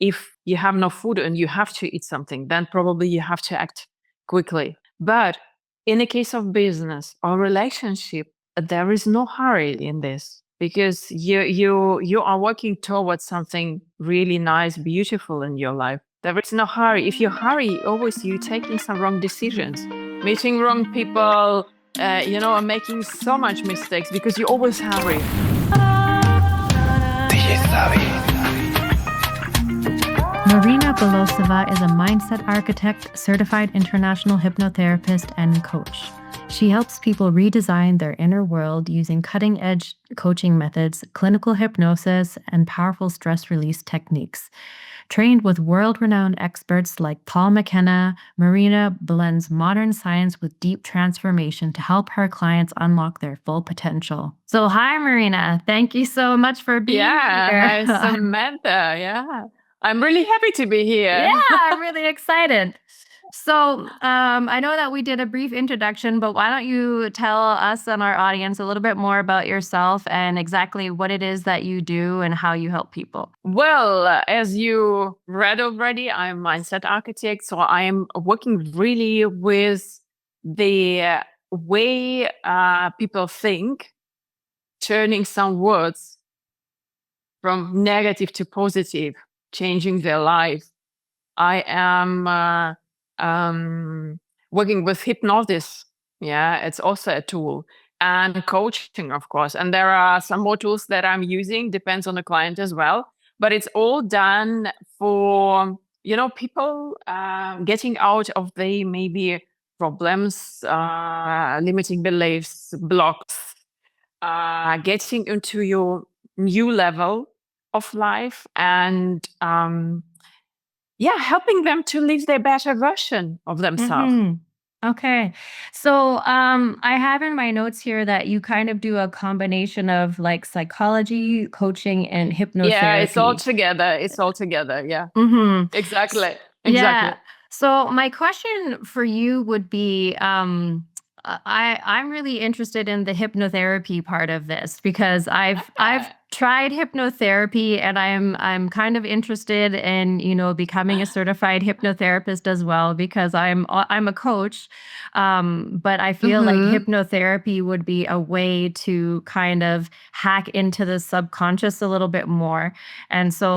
if you have no food and you have to eat something, then probably you have to act quickly. But in the case of business or relationship, there is no hurry in this, because you are working towards something really nice, beautiful in your life. There is no hurry. If you hurry, always you're taking some wrong decisions, meeting wrong people, making so much mistakes because you always hurry. Maryna Bilousova is a mindset architect, certified international hypnotherapist, and coach. She helps people redesign their inner world using cutting-edge coaching methods, clinical hypnosis, and powerful stress release techniques. Trained with world-renowned experts like Paul McKenna, Maryna blends modern science with deep transformation to help her clients unlock their full potential. So, hi, Maryna. Thank you so much for being here. Hi, Samantha. Yeah. I'm really happy to be here. Yeah, I'm really excited. So I know that we did a brief introduction, but why don't you tell us and our audience a little bit more about yourself and exactly what it is that you do and how you help people? Well, as you read already, I'm a mindset architect. So I'm working really with the way people think, turning some words from negative to positive, changing their life. I am working with hypnosis. Yeah, it's also a tool, and coaching, of course. And there are some more tools that I'm using, depends on the client as well. But it's all done for, people getting out of the maybe problems, limiting beliefs, blocks, getting into your new level of life, and helping them to live their better version of themselves. Okay. So I have in my notes here that you kind of do a combination of like psychology, coaching, and hypnotherapy. Yeah, it's all together. It's all together. Yeah, exactly. Yeah. So my question for you would be, I'm really interested in the hypnotherapy part of this because I've tried hypnotherapy and I'm kind of interested in, becoming a certified hypnotherapist as well because I'm a coach. But I feel like hypnotherapy would be a way to kind of hack into the subconscious a little bit more. And so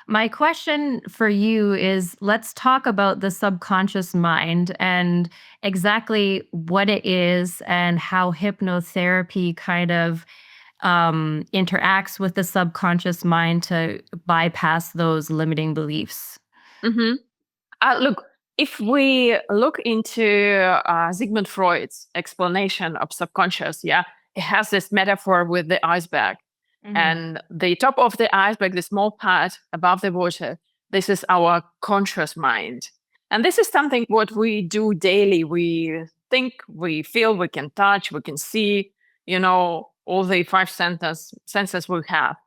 my question for you is, let's talk about the subconscious mind and exactly what it is and how hypnotherapy kind of interacts with the subconscious mind to bypass those limiting beliefs. Look, if we look into Sigmund Freud's explanation of subconscious, it has this metaphor with the iceberg. And the top of the iceberg, the small part above the water, this is our conscious mind. And this is something what we do daily. We think, we feel, we can touch, we can see, all the five senses we have.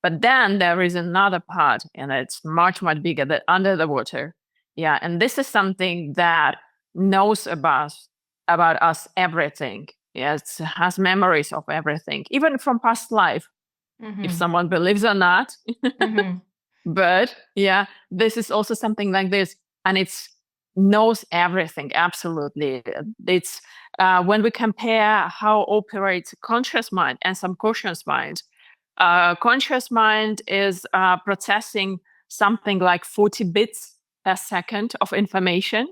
But then there is another part, and it's much, much bigger, that under the water. Yeah, and this is something that knows about us everything. Yes, it has memories of everything, even from past life, if someone believes or not. But this is also something like this, and it knows everything, absolutely. It's when we compare how operates conscious mind and subconscious mind, conscious mind is processing something like 40 bits per second of information.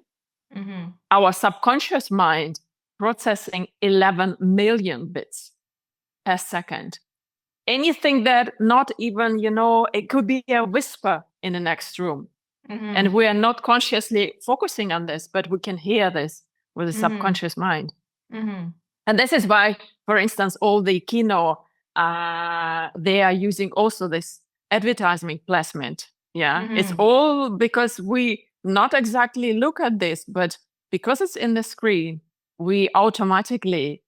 Our subconscious mind processing 11 million bits per second. Anything that not even, it could be a whisper in the next room. And we are not consciously focusing on this, but we can hear this with the subconscious mind. And this is why, for instance, all the kino, they are using also this advertisement placement. Yeah, it's all because we not exactly look at this, but because it's in the screen, we automatically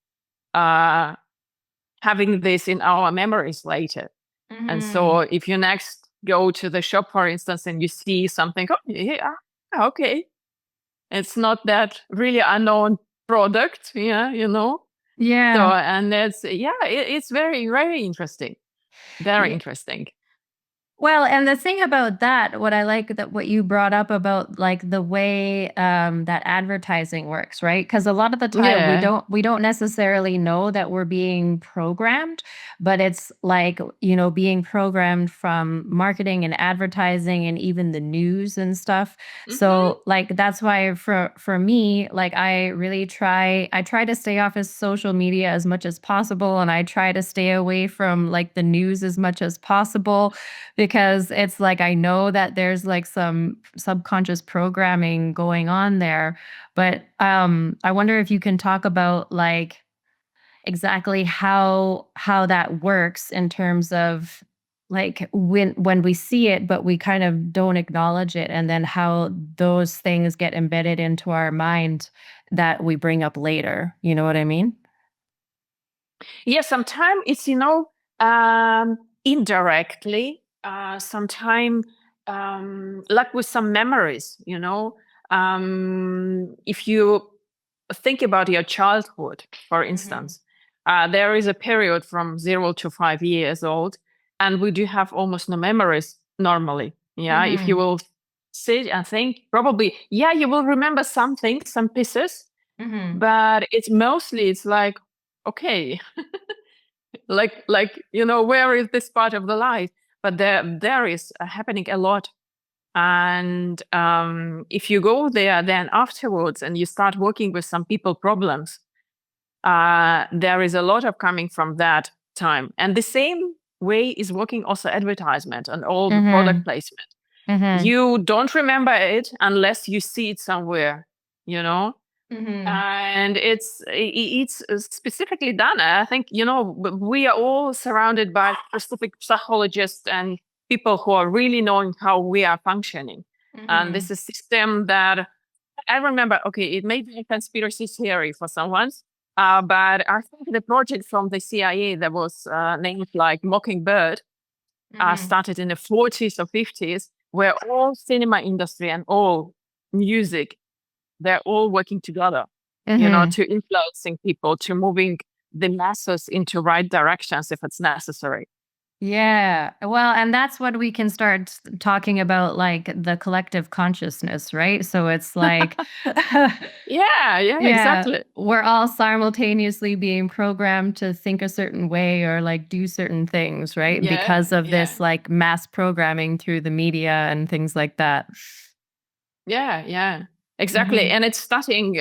having this in our memories later. And so if you next go to the shop, for instance, and you see something, okay, it's not that really unknown product, Yeah. So, and it's very, very interesting. Very interesting. Well, and the thing about that, what I like that what you brought up about like the way that advertising works, right? Because a lot of the time Yeah. we don't necessarily know that we're being programmed, but it's like being programmed from marketing and advertising and even the news and stuff. Hmm. So like that's why for me, like I try to stay off of social media as much as possible, and I try to stay away from like the news as much as possible because it's like I know that there's like some subconscious programming going on there. But I wonder if you can talk about like exactly how that works in terms of like when we see it but we kind of don't acknowledge it, and then how those things get embedded into our mind that we bring up later. You know what I mean? Yeah, sometimes it's, indirectly, sometimes like with some memories, if you think about your childhood, for Mhm. instance, there is a period from 0 to 5 years old, and we do have almost no memories normally. Yeah, if you Mhm. will sit and think, probably, yeah, you will remember some things, some pieces, Mhm. but it's like, okay, where is this part of the life? But there is happening a lot. And if you go there then afterwards and you start working with some people problems, there is a lot of coming from that time. And the same way is working also advertisement and all the product Mhm. placement. Mhm. You don't remember it unless you see it somewhere, you know Mhm. and it's specifically done. I think, we are all surrounded by specific psychologists and people who are really knowing how we are functioning. And this Mhm. is a system that I remember. Okay, it may be a conspiracy theory for someone, but I think the project from the CIA that was named like Mockingbird Mhm. started in the 40s or 50s, where all cinema industry and all music, they're all working together, Mhm. to influencing people, to moving the masses into right directions if it's necessary. Yeah. Well, and that's when we can start talking about like the collective consciousness, right? So it's like, Yeah, yeah, yeah, exactly. we're all simultaneously being programmed to think a certain way or like do certain things, right? Yeah, Because of yeah, this like mass programming through the media and things like that. yeah, yeah, exactly. Hmm. And it's starting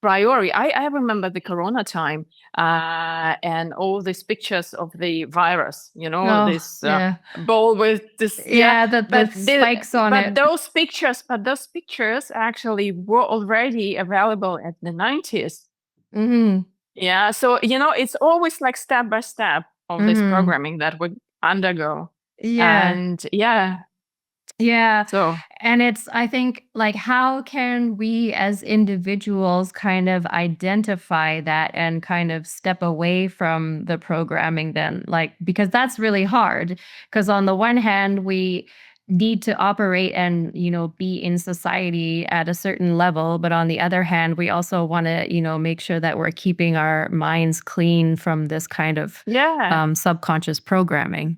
priori. I remember the Corona time and all these pictures of the virus. Oh, This yeah. ball with this. Yeah, Yeah, the spikes on but it. those pictures actually were already available at the 90s. Hmm. Yeah, so it's always like step by step of this Hmm. programming that we undergo. Yeah. And yeah, Yeah. so And it's, I think, like, how can we as individuals kind of identify that and kind of step away from the programming then? Like, because that's really hard. Because on the one hand, we need to operate and, be in society at a certain level. But on the other hand, we also want to, make sure that we're keeping our minds clean from this kind of yeah, subconscious programming.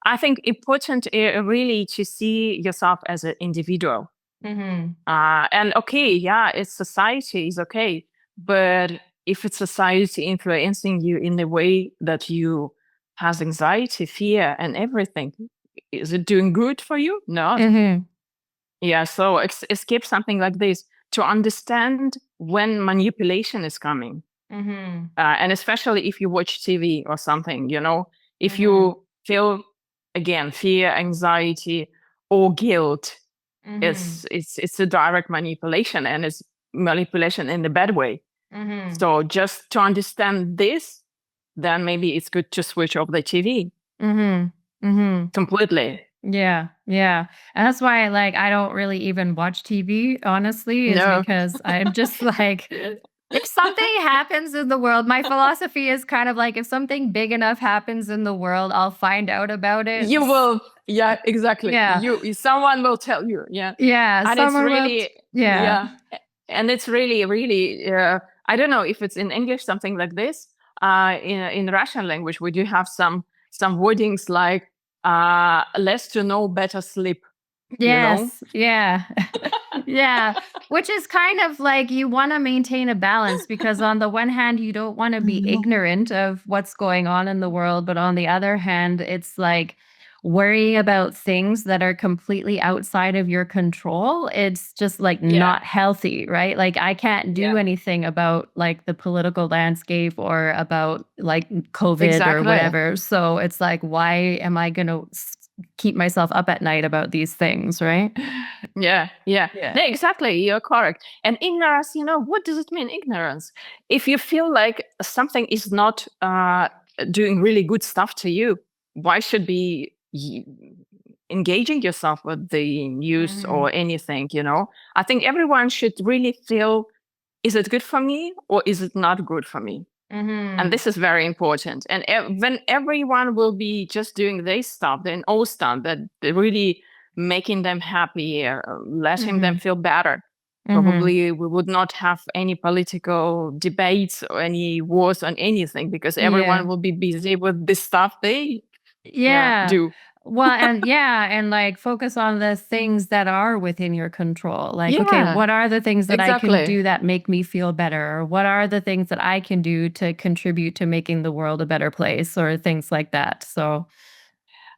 I think important really to see yourself as an individual. Mm-hmm. And okay, yeah, it's society is okay, but if it's society influencing you in the way that you has anxiety, fear, and everything, is it doing good for you? Not. Mm-hmm. Yeah, so escape something like this to understand when manipulation is coming. Mm-hmm. And especially if you watch TV or something, if Mm-hmm. you feel, again, fear, anxiety, or guilt, Mm-hmm. it's a direct manipulation, and it's manipulation in the bad way. Mm-hmm. So just to understand this, then maybe it's good to switch off the TV Mhm. Mhm. completely. Yeah, yeah. And that's why, like, I don't really even watch TV, honestly, is No. because I'm just like, if something happens in the world, my philosophy is kind of like if something big enough happens in the world, I'll find out about it. You will, yeah, exactly. Yeah. Someone will tell you, yeah. Yeah. And it's Someone will, really, yeah. yeah, and it's really, really. I don't know if it's in English something like this. In Russian language, we do have some wordings like less to know, better sleep, you know? Yes. Yeah. Yeah. Which is kind of like you want to maintain a balance because, on the one hand, you don't want to be Mhm. ignorant of what's going on in the world. But on the other hand, it's like worrying about things that are completely outside of your control. It's just like Yeah, not healthy, right? Like, I can't do yeah, anything about like the political landscape or about like COVID or exactly. whatever. So it's like, why am I going to keep myself up at night about these things, right? Yeah, yeah. Yeah. No, exactly. You're correct. And ignorance, what does it mean, ignorance? If you feel like something is not doing really good stuff to you, why should be engaging yourself with the news Mhm. or anything? I think everyone should really feel, is it good for me or is it not good for me? And Mhm. this is very important. And when everyone will be just doing their stuff, their own stuff, that they're really making them happy, letting them Mhm. feel better, Mhm. probably we would not have any political debates or any wars on anything because Yeah. everyone will be busy with the stuff they Yeah. do. Well, and yeah, and like focus on the things that are within your control. Like, okay, Yeah, what are the things that I can exactly. do that make me feel better? Or what are the things that I can do to contribute to making the world a better place or things like that? So,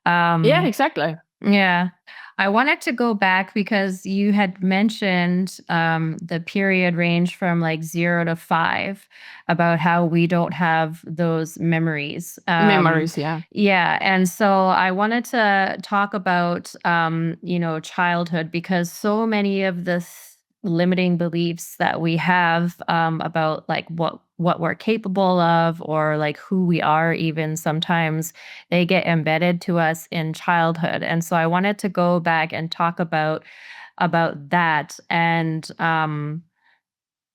Yeah, um exactly. yeah. I wanted to go back because you had mentioned the period range from like 0 to 5, about how we don't have those memories. Memories, yeah. Yeah. And so I wanted to talk about, childhood, because so many of the limiting beliefs that we have about like what we're capable of, or like who we are, even sometimes they get embedded to us in childhood. And so I wanted to go back and talk about that, and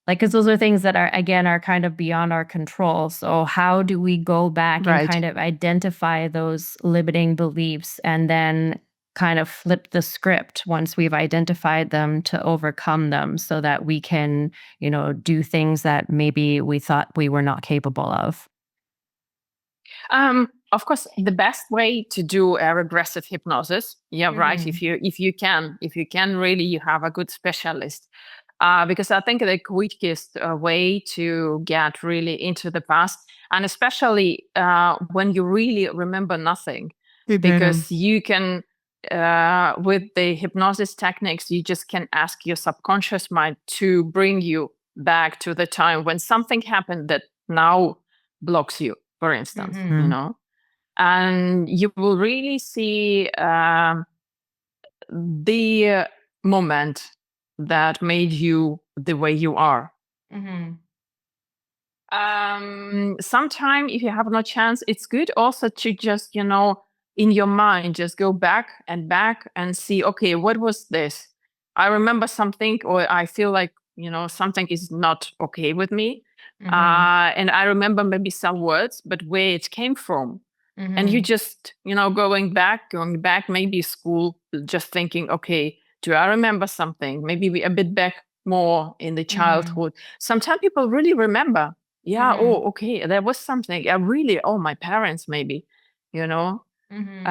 like, because those are things that are, again, are kind of beyond our control. So how do we go back and Right. kind of identify those limiting beliefs and then kind of flip the script once we've identified them to overcome them, so that we can, do things that maybe we thought we were not capable of? Of course, the best way to do a regressive hypnosis, yeah, right. Mhm. If you can really, you have a good specialist. Because I think the quickest way to get really into the past, and especially when you really remember nothing, Mhm. because you can, with the hypnosis techniques, you just can ask your subconscious mind to bring you back to the time when something happened that now blocks you, for instance, Mhm. and you will really see the moment that made you the way you are. Mhm. Sometime if you have no chance, it's good also to just, in your mind, just go back and see, okay, what was this? I remember something, or I feel like, something is not okay with me. Mhm. And I remember maybe some words, but where it came from. And you Mhm. just, going back, maybe school, just thinking, okay, do I remember something? Maybe we a bit back more in the Mhm. childhood. Sometimes people really remember. Yeah, Mhm. oh, okay, there was something. I really, oh, my parents, maybe, you know. Mhm.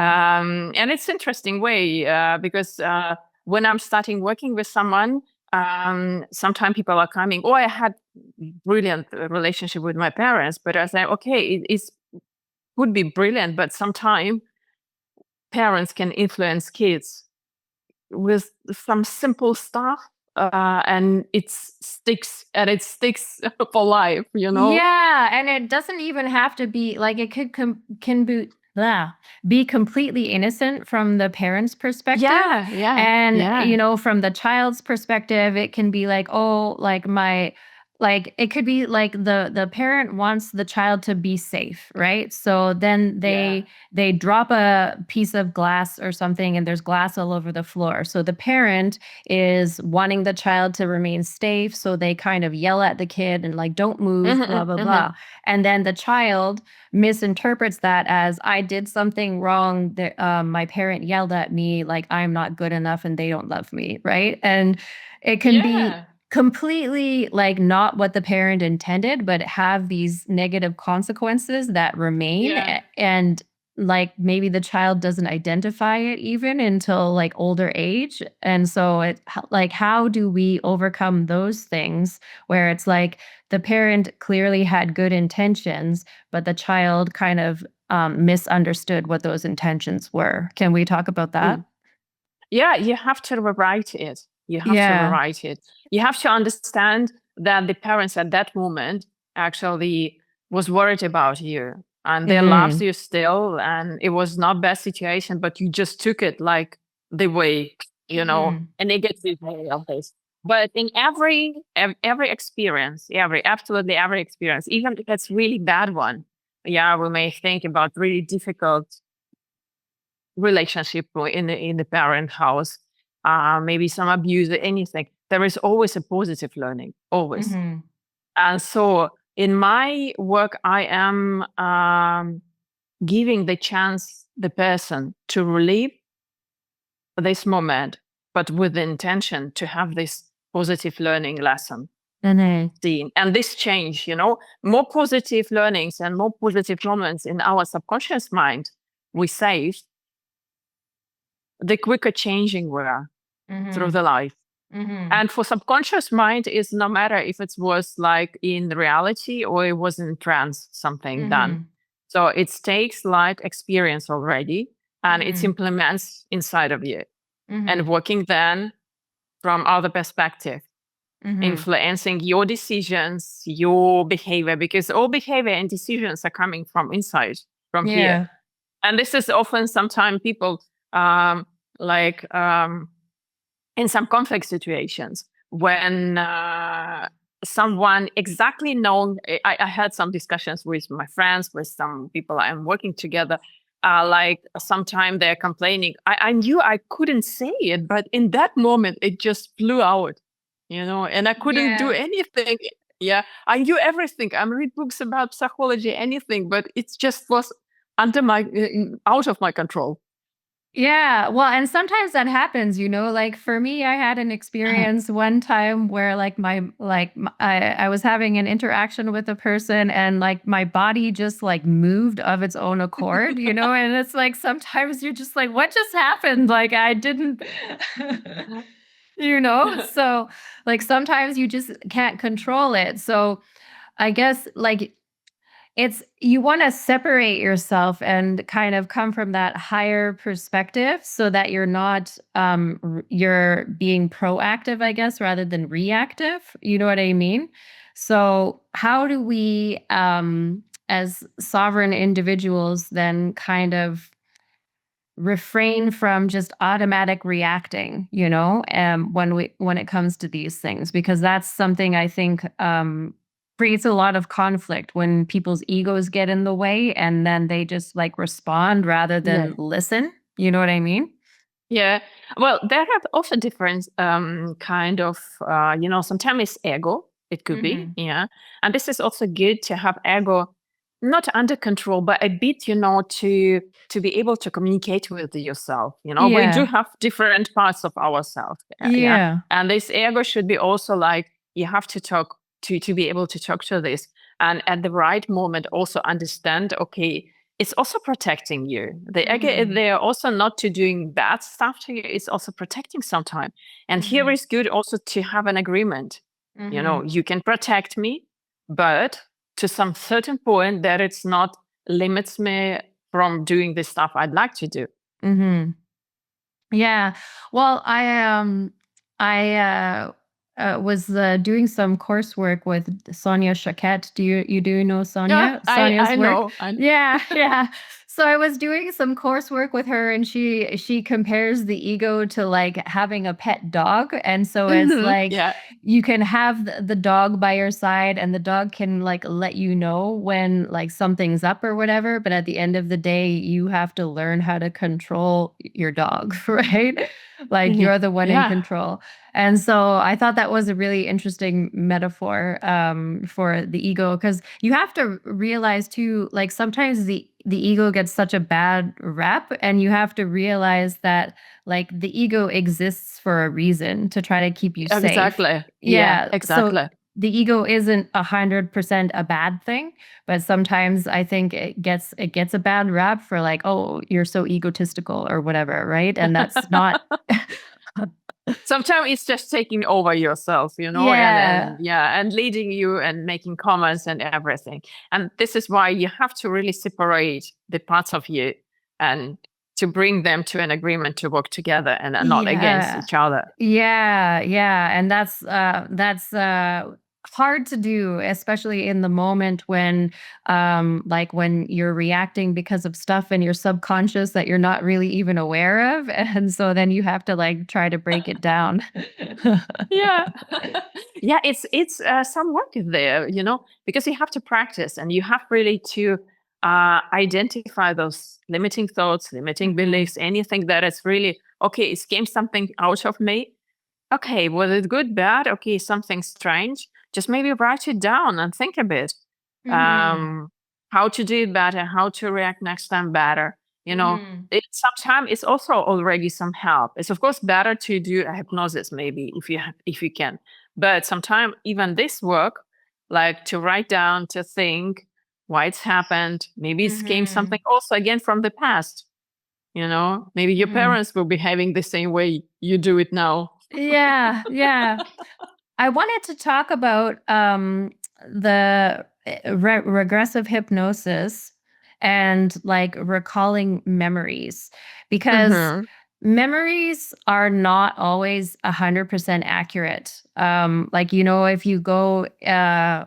And it's interesting way because when I'm starting working with someone, sometimes people are coming. Oh, I had brilliant relationship with my parents, but I say, okay, it would be brilliant, but sometimes parents can influence kids with some simple stuff, and it sticks for life. Yeah, and it doesn't even have to be like, it could can be completely innocent from the parent's perspective. Yeah, yeah, And, yeah. from the child's perspective, it can be like, oh, like it could be like the parent wants the child to be safe, right? So then Yeah. they drop a piece of glass or something, and there's glass all over the floor. So the parent is wanting the child to remain safe. So they kind of yell at the kid and like, don't move, blah, Mhm, blah, mhm. blah. And then the child misinterprets that as, I did something wrong. That my parent yelled at me, like I'm not good enough and they don't love me. Right. And it can be Yeah, completely like not what the parent intended, but have these negative consequences that remain. yeah. And like maybe the child doesn't identify it even until like older age. And so like how do we overcome those things where it's like the parent clearly had good intentions, but the child kind of misunderstood what those intentions were? Can we talk about that? Mm. Yeah, you have to rewrite it. You have to Yeah. rewrite it. You have to understand that the parents at that moment actually was worried about you and they loves Mm-hmm. you still, and it was not bad situation, but you just took it like the way, Mm-hmm. a negative way of this. But in every experience, absolutely every experience, even if it's really bad one, yeah, we may think about really difficult relationship in the parent house, maybe some abuse or anything. There is always a positive learning, always. Mm-hmm. And so in my work, I am giving the chance the person to relive this moment, but with the intention to have this positive learning lesson Mm-hmm. seen. And this change, more positive learnings and more positive moments in our subconscious mind we save, the quicker changing we are through Mm-hmm. the life. Mm-hmm. And for subconscious mind is no matter if it was like in reality or it was in trance, something done. Mm-hmm. So it takes like experience already and it Mm-hmm. implements inside of you and Mm-hmm. working then from other perspective, Mm-hmm. influencing your decisions, your behavior, because all behavior and decisions are coming from inside, from here. Yeah. And this is often sometimes people um, like in some conflict situations when someone exactly known. I had some discussions with my friends, with some people I'm working together. Like sometimes they're complaining. I knew I couldn't say it, but in that moment it just flew out, and I couldn't do Yeah. anything. Yeah, I knew everything. I read books about psychology, anything, but it just was under my out of my control. Yeah, well, and sometimes that happens, like for me, I had an experience one time where I was having an interaction with a person and like my body just like moved of its own accord, and it's like sometimes you're just like, what just happened? Like I didn't, so like sometimes you just can't control it. So I guess like you want to separate yourself and kind of come from that higher perspective so that you're not you're being proactive, I guess, rather than reactive. You know what I mean? So how do we as sovereign individuals then kind of refrain from just automatic reacting, when it comes to these things, because that's something I think creates a lot of conflict when people's egos get in the way and then they just like respond rather than Yeah. listen. You know what I mean? Yeah. Well, there are also different kind of, sometimes it's ego. It could be, Mhm. yeah. And this is also good to have ego not under control, but a bit, to be able to communicate with yourself. We do Yeah. have different parts of ourselves, yeah. Yeah. And this ego should be also like you have to talk to be able to talk to this, and at the right moment also understand. Okay, it's also protecting you. The ego is Mhm. there also not to doing bad stuff to you. It's also protecting sometime. And here Mhm. is good also to have an agreement. Mhm. You can protect me, but to some certain point that it's not limits me from doing the stuff I'd like to do. Mhm. Yeah. Well, I was doing some coursework with Sonia Chaquette. Do you know Yeah, Sonia? I Sonia's I work? know. I Yeah, yeah. So I was doing some coursework with her and she compares the ego to like having a pet dog. And so it's Mhm. like Yeah, you can have the dog by your side and the dog can like let you know when like something's up or whatever, but at the end of the day you have to learn how to control your dog, right? Like yeah, you're the one in yeah. control. And so I thought that was a really interesting metaphor for the ego, because you have to realize too, like sometimes the ego gets such a bad rep, and you have to realize that like the ego exists for a reason to try to keep you safe. Exactly. Yeah, Yeah. So exactly. the ego isn't 100% a bad thing, but sometimes I think it gets a bad rap for like, oh, you're so egotistical or whatever, right? And that's not. Sometimes it's just taking over yourself, and Yeah. yeah, and leading you and making comments and everything. And this is why you have to really separate the parts of you and to bring them to an agreement to work together and not against Yeah. each other. Yeah, yeah, and that's hard to do, especially in the moment when, like, when you're reacting because of stuff in your subconscious that you're not really even aware of, and so then you have to, like, try to break it down. Yeah. Yeah, it's some work there, because you have to practice and you have really to identify those limiting thoughts, limiting Mhm, beliefs, anything that is really okay, it came something out of me. Okay, was it good, bad? Okay, something strange. Just maybe write it down and think a bit. mhm, Um, how to do it better, how to react next time better. You know, mhm, sometimes it's also already some help. It's of course better to do a hypnosis maybe if you can, but sometimes even this work, like to write down, to think why it's happened. Maybe it came something mhm, also again from the past. Maybe your mhm. parents were behaving the same way you do it now. Yeah, yeah. I wanted to talk about the regressive hypnosis and like recalling memories because Mhm. memories are not always 100% accurate. Like, if you go,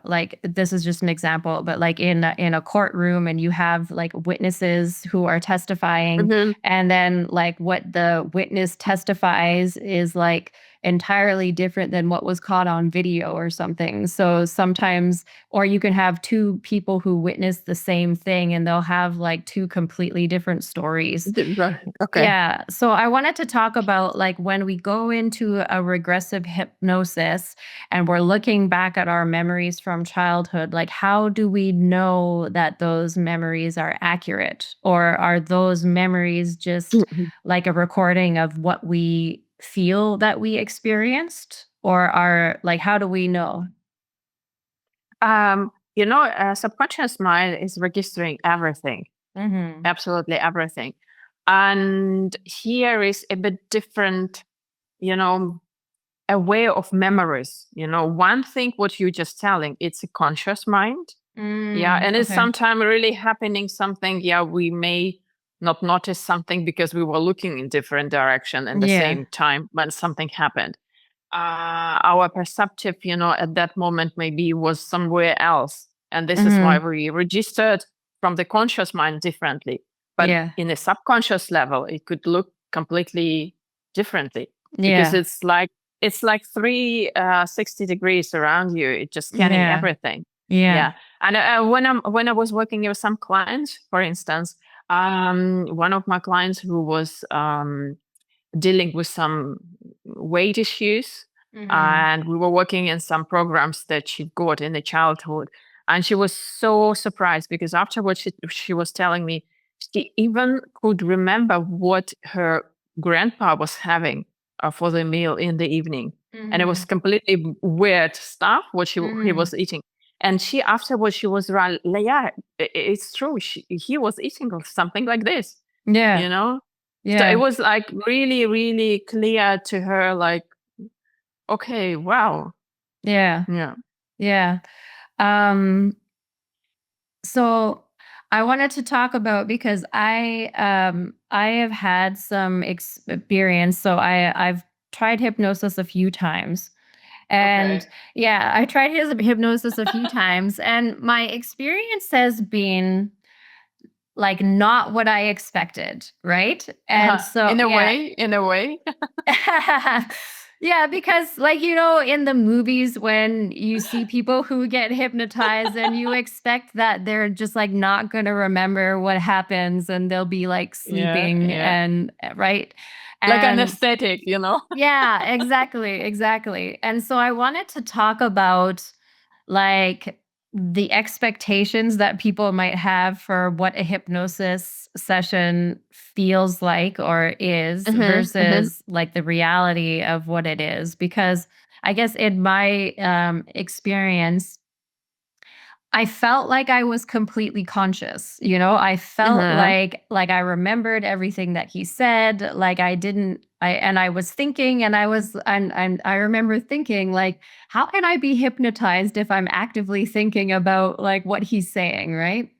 like, this is just an example, but like in a courtroom and you have like witnesses who are testifying, Mhm. and then like what the witness testifies is like entirely different than what was caught on video or something. So sometimes, or you can have two people who witness the same thing and they'll have like two completely different stories. Right. Okay. Yeah. So I wanted to talk about like when we go into a regressive hypnosis and we're looking back at our memories from childhood, like how do we know that those memories are accurate? Or are those memories just Mhm. like a recording of what we feel that we experienced? Or are like, how do we know? Subconscious mind is registering everything, Mm-hmm. absolutely everything. And here is a bit different, you know, a way of memories. One thing what you just telling, it's a conscious mind. Yeah, Mm, and it's okay. sometime really happening something. Yeah, we may not notice something because we were looking in different direction at the Yeah. same time when something happened. Our perceptive, at that moment maybe was somewhere else, and this is why Mm-hmm. we registered from the conscious mind differently. But Yeah. in a subconscious level, it could look completely differently because Yeah. it's like 360 degrees around you. It's just scanning Yeah. everything. Yeah. Yeah. And when I was working with some clients, for instance, one of my clients who was dealing with some weight issues, Mm-hmm. and we were working in some programs that she got in the childhood, and she was so surprised because afterwards she was telling me she even could remember what her grandpa was having for the meal in the evening, and it was Mhm. completely weird stuff what he Mhm. was eating. And she afterwards she was right, like, yeah, it's true, he was eating something like this, Yeah. you know so it Yeah. was like really, really clear to her, like, okay, wow. Yeah. Yeah. Yeah. Um, so I wanted to talk about because I have had some experience. So I've tried hypnosis a few times. And Okay. yeah, I tried his hypnosis a few times and my experience has been like not what I expected, right? And so In a yeah, way, in a way. yeah, because like in the movies when you see people who get hypnotized and you expect that they're just like not going to remember what happens and they'll be like Yeah, sleeping yeah. and right? Like And anesthetic. yeah, exactly, exactly. And so I wanted to talk about like the expectations that people might have for what a hypnosis session feels like or is Mhm, mhm. versus like the reality of what it is because I guess in my experience, I felt like I was completely conscious, you know? I felt Mhm. like I remembered everything that he said, like I didn't I was thinking and I was and I remember thinking like, how can I be hypnotized if I'm actively thinking about like what he's saying, right?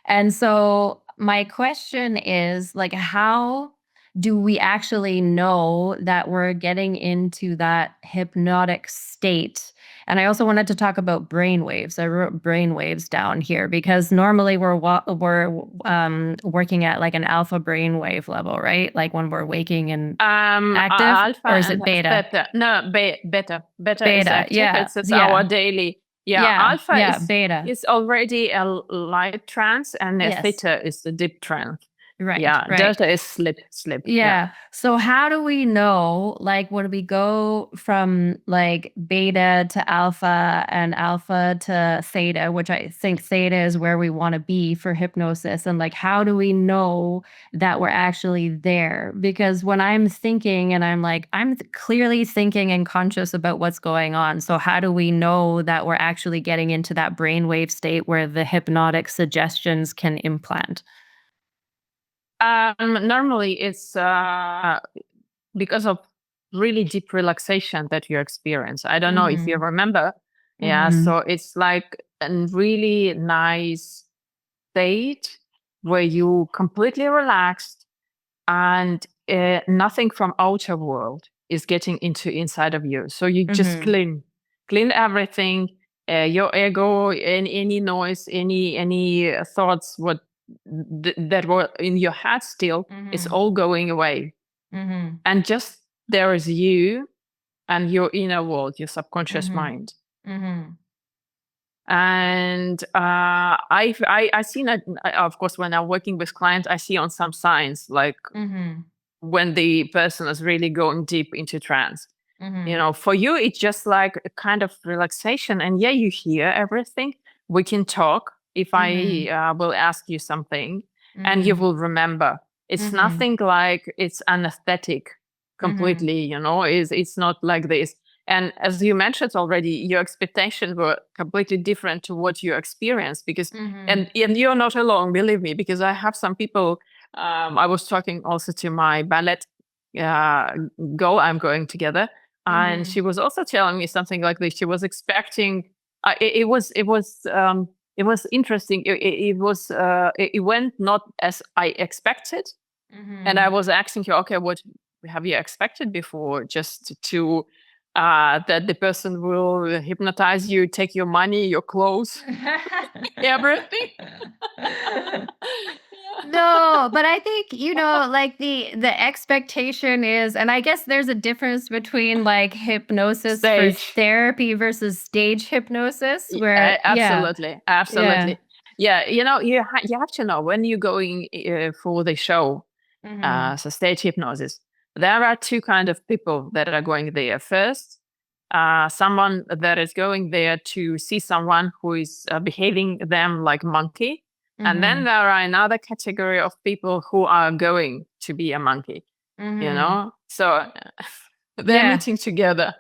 And so my question is like how do we actually know that we're getting into that hypnotic state? And I also wanted to talk about brainwaves. I wrote brainwaves down here because normally we're working at like an alpha brainwave level, right? Like when we're waking and active, Alpha or is and it beta? theta. No, beta. Beta is Beta, active. yeah, It's our yeah, daily. Yeah, yeah, alpha yeah, beta. is already a light trance, and Yes, theta is the deep trance. right, Yeah, right. delta is sleep. Yeah. Yeah. So how do we know, like, when we go from like beta to alpha and alpha to theta, which I think theta is where we want to be for hypnosis, and like, how do we know that we're actually there? Because when I'm thinking and I'm like, clearly thinking and conscious about what's going on. So how do we know that we're actually getting into that brainwave state where the hypnotic suggestions can implant? Normally, it's because of really deep relaxation that you experience. I don't know if you Mm-hmm. remember. Yeah, Mm-hmm. so it's like a really nice state where you completely relaxed and nothing from outer world is getting into inside of you. So you just Mm-hmm. clean everything, your ego, any noise, any thoughts what that were in your head still is Mhm. all going away, Mhm. and just there is you and your inner world, your subconscious Mhm. mind. Mhm. And I seen it, of course, when I'm working with clients, I see on some signs like Mhm. when the person is really going deep into trance. You Mhm. know, for you, it's just like a kind of relaxation. And yeah, you hear everything. We can talk if I Mhm. will ask you something and you Mhm. will remember. It's Mhm. nothing like it's anesthetic Mhm. completely, you know, it's not like this. And as you mentioned already, your expectations were completely different to what you experienced because, Mhm. and you're not alone, believe me, because I have some people. I was talking also to my ballet uh, I'm going together, and Mhm. she was also telling me something like this. She was expecting. It was interesting. It went not as I expected, and I Mhm. was asking her, okay, what have you expected before? Just to that the person will hypnotize you, take your money, your clothes, everything. No, but I think, like the expectation is, and I guess there's a difference between like hypnosis for Stage. therapy versus stage hypnosis where yeah. Absolutely, Yeah. absolutely. Yeah, you know, you have to know when you're going for the show, Mhm. so stage hypnosis. There are two kind of people that are going there. First, someone that is going there to see someone who is behaving them like monkey, and then Mhm. there are another category of people who are going to be a monkey. You Mhm. know, so they're Yeah. meeting together.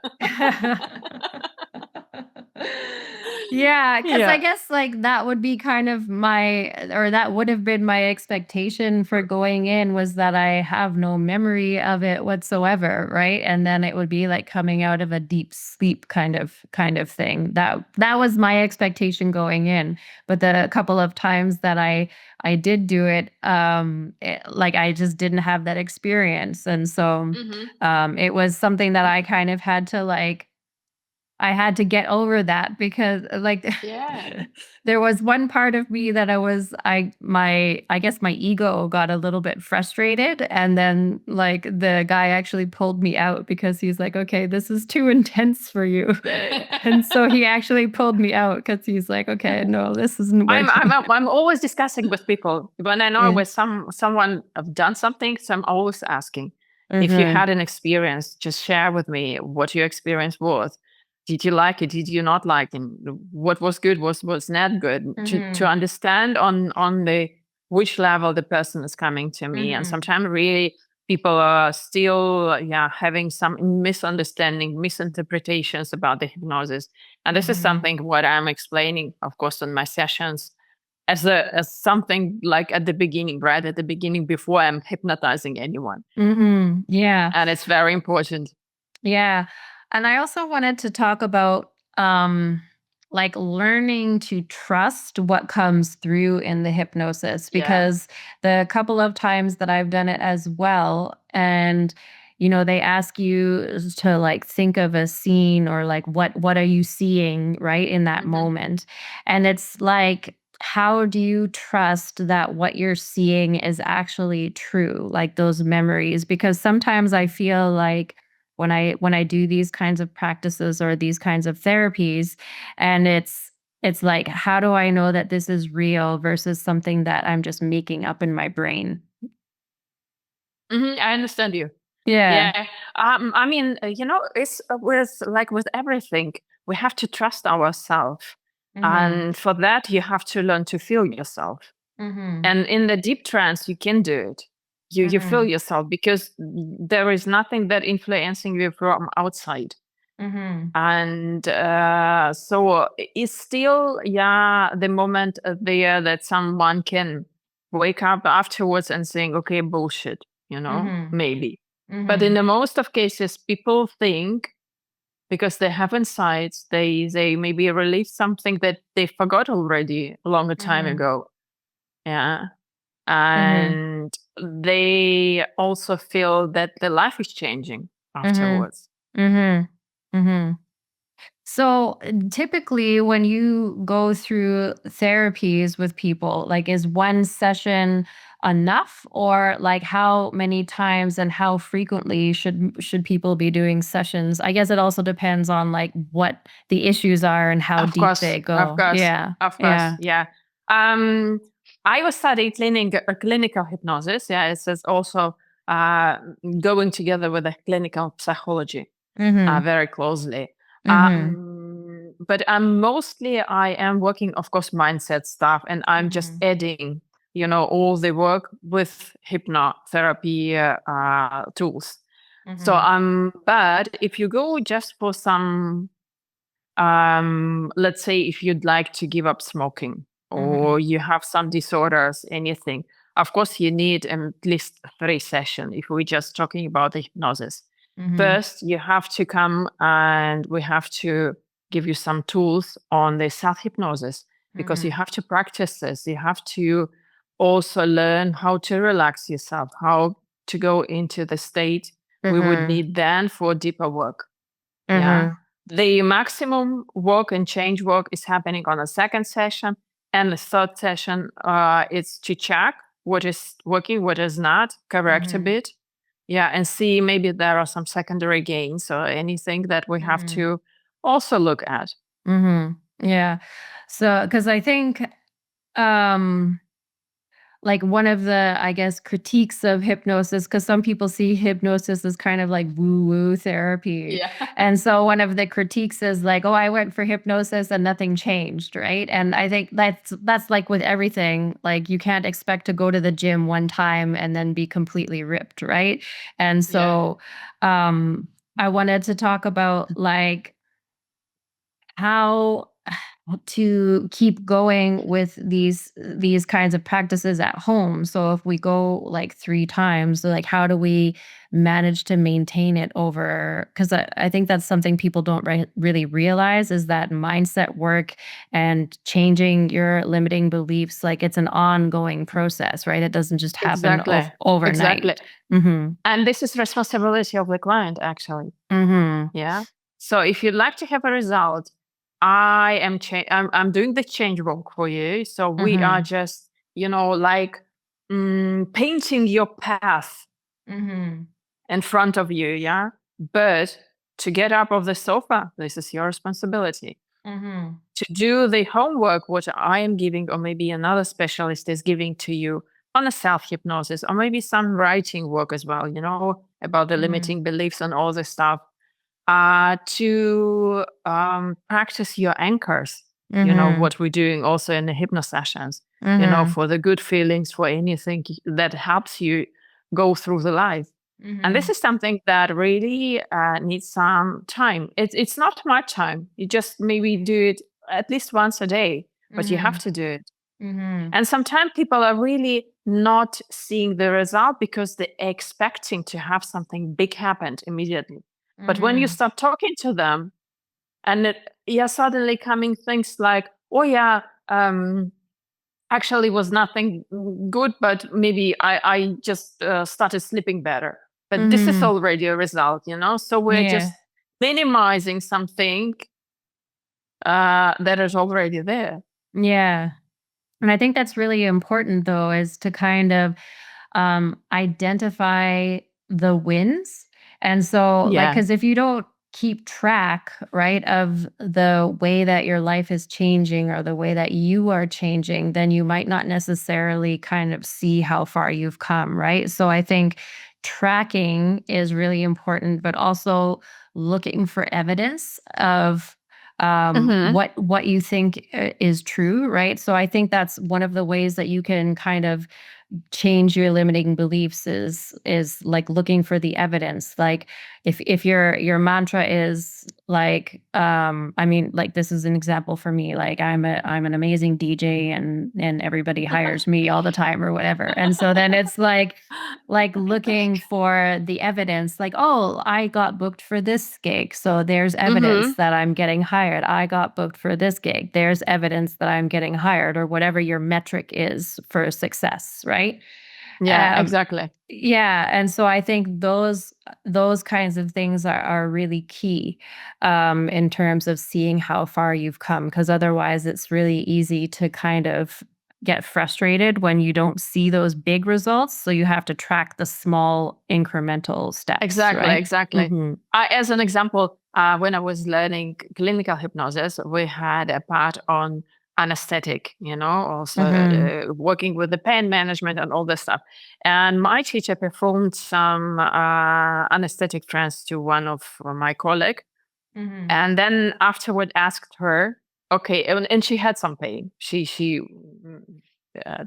Yeah, because I Yeah. guess like that would be kind of or that would have been my expectation for going in was that I have no memory of it whatsoever, right? And then it would be like coming out of a deep sleep kind of thing. That was my expectation going in. But the couple of times that I did do it, like I just didn't have that experience, and so Hmm. it was something that I kind of had to like I had to get over that because, like, Yeah. there was one part of me that I guess my ego got a little bit frustrated, and then, like, the guy actually pulled me out because he's like, "Okay, this is too intense for you." And so he actually pulled me out because he's like, "Okay, no, this isn't working." I'm always discussing with people when I know Yeah. where someone have done something. So I'm always asking if you Mhm. had an experience, just share with me what your experience was. Did you like it? Did you not like it? What was good? Was not good? To Mhm. understand on the which level the person is coming to me, and Mhm. sometimes really. people are still having some misinterpretations about the hypnosis. And this is something what I'm explaining, of course, in my sessions as something like at the beginning, right? At the beginning before I'm hypnotizing anyone. Yeah. And it's very important. Yeah. And I also wanted to talk about like learning to trust what comes through in the hypnosis, Yeah. because the couple of times that I've done it as well, and they ask you to like think of a scene, or like what are you seeing right in that Mhm. moment. And it's like, how do you trust that what you're seeing is actually true, like those memories? Because sometimes I feel like when I do these kinds of practices or these kinds of therapies, and it's like, how do I know that this is real versus something that I'm just making up in my brain? I understand you. Yeah. Yeah. I mean, it's with everything, we have to trust ourselves. Mhm. And for that, you have to learn to feel yourself. Mhm. And in the deep trance, you can do it. You feel Mhm. yourself because there is nothing that influencing you from outside. Mhm. And so it's still, the moment there that someone can wake up afterwards and saying, okay, bullshit, Mhm. maybe. But in Mhm. the most of cases, people think because they have insights, they maybe relieve something that they forgot already a longer time Mhm. ago. Yeah. Mhm. And they also feel that the life is changing Mhm. afterwards. Mhm. Mhm. So typically, when you go through therapies with people, like, is one session enough, or like how many times and how frequently should people be doing sessions? I guess it also depends on like what the issues are and how Of deep course, they of go. course, Yeah. of course, Yeah. yeah. Um, I was studying clinical hypnosis. Yeah, it's also uh, going together with the clinical psychology Mhm. very closely. Mhm. But I am working, of course, mindset stuff, and I'm just Mhm. adding, all the work with hypnotherapy tools. So, Mhm. but if you go just for some let's say if you'd like to give up smoking Mhm. or you have some disorders, anything, of course you need at least 3 sessions if we're just talking about the hypnosis. Mhm. First you have to come and we have to give you some tools on the self hypnosis, because you Mhm. have to practice this. You have to also learn how to relax yourself, how to go into the state we would Mhm. need then for deeper work. Yeah. Mhm. The maximum work and change work is happening on the second session. And the third session is to check what is working, what is not, correct a Mhm. bit. Yeah. And see maybe there are some secondary gains or anything that we have Mhm. to also look at. Mhm. Yeah. So, because I think, um, like one of the, I guess, critiques of hypnosis, because some people see hypnosis as kind of like woo woo therapy. Yeah. And so one of the critiques is like, oh, I went for hypnosis and nothing changed. Right. And I think that's like with everything. Like, you can't expect to go to the gym one time and then be completely ripped. Right. And Yeah. so, I wanted to talk about like how to keep going with these kinds of practices at home. So if we go like 3 times, like, how do we manage to maintain it over? Because I think that's something people don't really realize, is that mindset work and changing your limiting beliefs, like, it's an ongoing process, right? It doesn't just happen Exactly. Exactly. overnight. Mm-hmm. And this is responsibility of the client, actually. Mm-hmm. Yeah. So if you'd like to have a result, I'm doing the change work for you. So we are Mm-hmm. just, like painting your path Mm-hmm. in front of you. Yeah. But to get up of the sofa, this is your responsibility. Mm-hmm. To do the homework, what I am giving, or maybe another specialist is giving to you on a self hypnosis, or maybe some writing work as well, about the Mm-hmm. limiting beliefs and all this stuff, to practice your anchors, Mm-hmm. what we're doing also in the hypno sessions, Mm-hmm. for the good feelings, for anything that helps you go through the life. And this Mhm. is something that really needs some time. It's not much time. You just maybe do it at least once a day, but you have Mhm. to do it. Mhm. And sometimes people are really not seeing the result because they're expecting to have something big happen immediately. But when you Mhm. start talking to them, and yeah, suddenly coming things like, oh yeah, actually was nothing good, but maybe I just started sleeping better. But this is Mhm. already a result, So we're Yeah. just minimizing something that is already there. Yeah. And I think that's really important though, is to kind of identify the wins. And so, like, Yeah. because if you don't keep track, right, of the way that your life is changing or the way that you are changing, then you might not necessarily kind of see how far you've come, right? So, I think tracking is really important, but also looking for evidence of Hmm. what you think is true, right? So I think that's one of the ways that you can kind of change your limiting beliefs is like looking for the evidence. Like if your mantra is like I mean, like, this is an example for me, like I'm an amazing DJ and everybody hires me all the time or whatever, and so then it's like looking for the evidence, like, oh, I got booked for this gig, so there's evidence Hmm. that I'm getting hired. I got booked for this gig, there's evidence that I'm getting hired, or whatever your metric is for success, right? Yeah, um exactly. yeah, and so I think those kinds of things are really key in terms of seeing how far you've come, because otherwise it's really easy to kind of get frustrated when you don't see those big results. So you have to track the small incremental steps, Exactly, right? exactly. Mm-hmm. As an example, when I was learning clinical hypnosis, we had a part on anesthetic, also Mm-hmm. working with the pain management and all this stuff. And my teacher performed some anesthetic trance to one of my colleagues. Mm-hmm. And then afterward asked her, okay, and she had some pain. She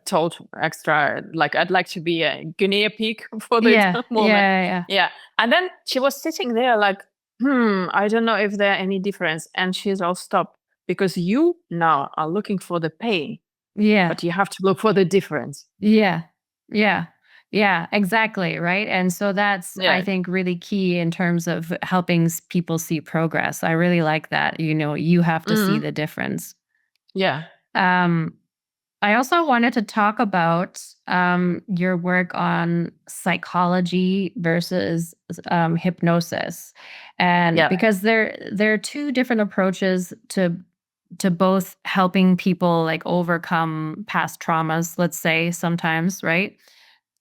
told extra, like, I'd like to be a guinea pig for the Yeah, moment. yeah, yeah, Yeah. And then she was sitting there like, I don't know if there are any difference. And she's all stop because you now are looking for the pain, yeah. but you have to look for the difference. Yeah. Yeah. Yeah, exactly, right? And so that's, I Yeah. think, really key in terms of helping people see progress. I really like that. You have to see Hmm. the difference. Yeah. Um, I also wanted to talk about your work on psychology versus hypnosis, and Yeah. because there are two different approaches to both helping people like overcome past traumas, let's say sometimes, right?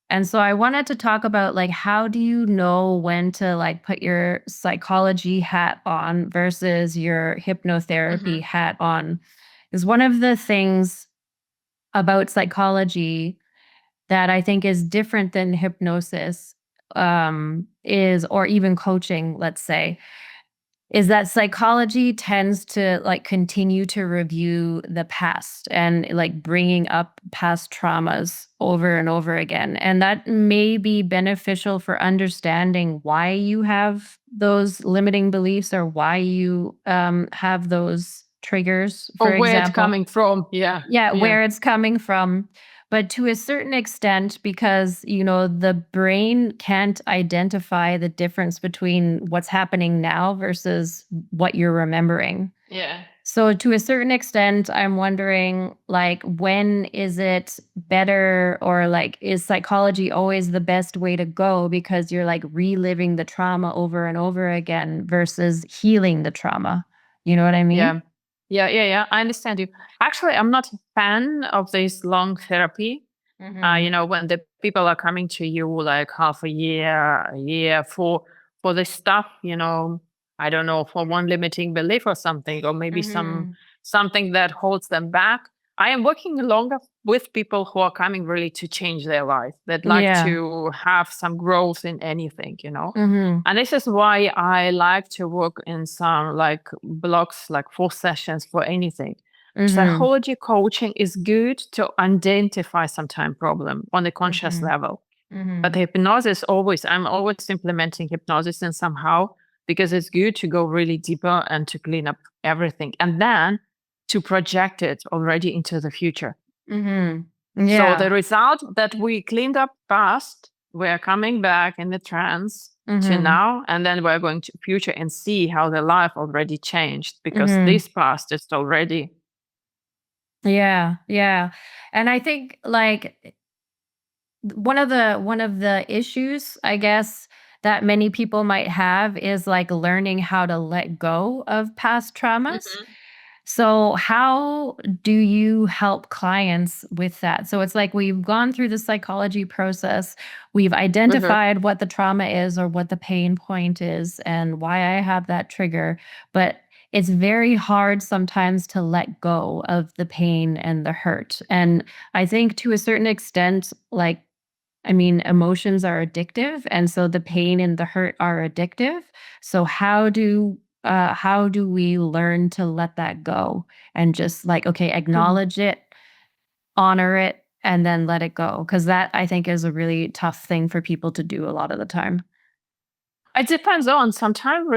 And so I wanted to talk about, like, how do you know when to like put your psychology hat on versus your hypnotherapy Hmm. hat on? Is one of the things about psychology that I think is different than hypnosis, is, or even coaching, let's say, is that psychology tends to like continue to review the past and like bringing up past traumas over and over again. And that may be beneficial for understanding why you have those limiting beliefs or why you have those triggers, for Or where it's example. coming from. Yeah. Yeah, Yeah. where it's coming from. But to a certain extent, because, the brain can't identify the difference between what's happening now versus what you're remembering. Yeah. So to a certain extent, I'm wondering, like, when is it better, or like, is psychology always the best way to go because you're like reliving the trauma over and over again versus healing the trauma? You know what I mean? Yeah. Yeah, yeah, yeah. I understand you. Actually, I'm not a fan of this long therapy. Mhm. When the people are coming to you like half a year for this stuff, I don't know, for one limiting belief or something, or maybe Mhm. something that holds them back. I am working longer with people who are coming really to change their life, that like Yeah. to have some growth in anything. Mhm. And this is why I like to work in some like blocks, like 4 sessions for anything. Mhm. Psychology coaching is good to identify some time problem on a conscious Mhm. level. Mm-hmm. But hypnosis always, I'm always implementing hypnosis in somehow, because it's good to go really deeper and to clean up everything, and then to project it already into the future. Mm-hmm. So Yeah. the result that we cleaned up past, we're coming back in the trance to Mm-hmm. now, and then we're going to future and see how the life already changed, because Mm-hmm. this past is already. Yeah. Yeah. And I think like one of the issues, I guess, that many people might have is like learning how to let go of past traumas. Mhm. So, how do you help clients with that? So, it's like we've gone through the psychology process, we've Mhm. identified what the trauma is or what the pain point is and why I have that trigger. But it's very hard sometimes to let go of the pain and the hurt. And I think to a certain extent, like, I mean, emotions are addictive, and so the pain and the hurt are addictive. So how do we learn to let that go and just like, okay, Mhm. acknowledge it, honor it, and then let it go? Because that I think is a really tough thing for people to do a lot of the time. It depends on, sometime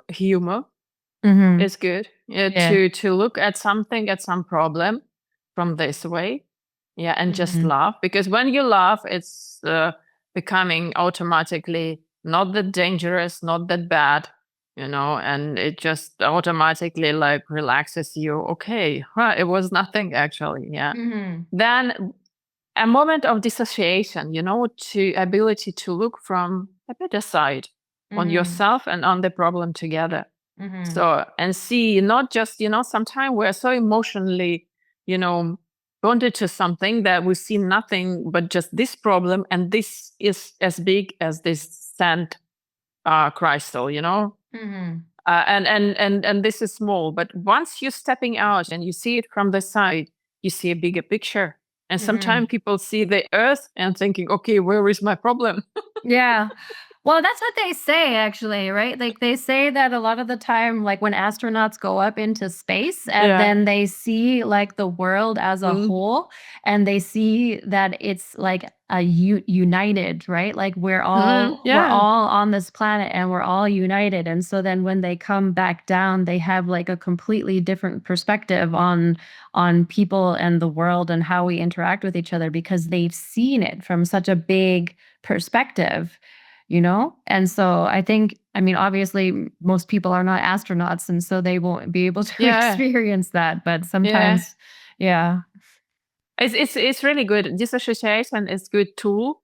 humor Mm-hmm. is good. Yeah, Yeah. to look at something, at some problem from this way. Yeah, and just Mm-hmm. laugh, because when you laugh, it's becoming automatically not that dangerous, not that bad, and it just automatically like relaxes you. Okay, huh, it was nothing actually. Yeah. Mm-hmm. Then a moment of dissociation, to ability to look from a better side on Mm-hmm. yourself and on the problem together. Mm-hmm. So, and see, not just, sometimes we're so emotionally, you know, bonded to something that we see nothing but just this problem. And this is as big as this sand crystal, Mm-hmm. and this is small. But once you're stepping out and you see it from the side, you see a bigger picture. And Mm-hmm. sometimes people see the earth and thinking, okay, where is my problem? Yeah. Well, that's what they say actually, right? Like they say that a lot of the time, like when astronauts go up into space and Yeah. then they see like the world as a Mm. whole and they see that it's like a united, right? Like we're Yeah. all on this planet and we're all united. And so then when they come back down, they have like a completely different perspective on people and the world and how we interact with each other because they've seen it from such a big perspective, you know? And so I think, I mean, obviously, most people are not astronauts, and so they won't be able to Yeah. experience that. But Yeah. sometimes, yeah. It's really good. Disassociation is good tool,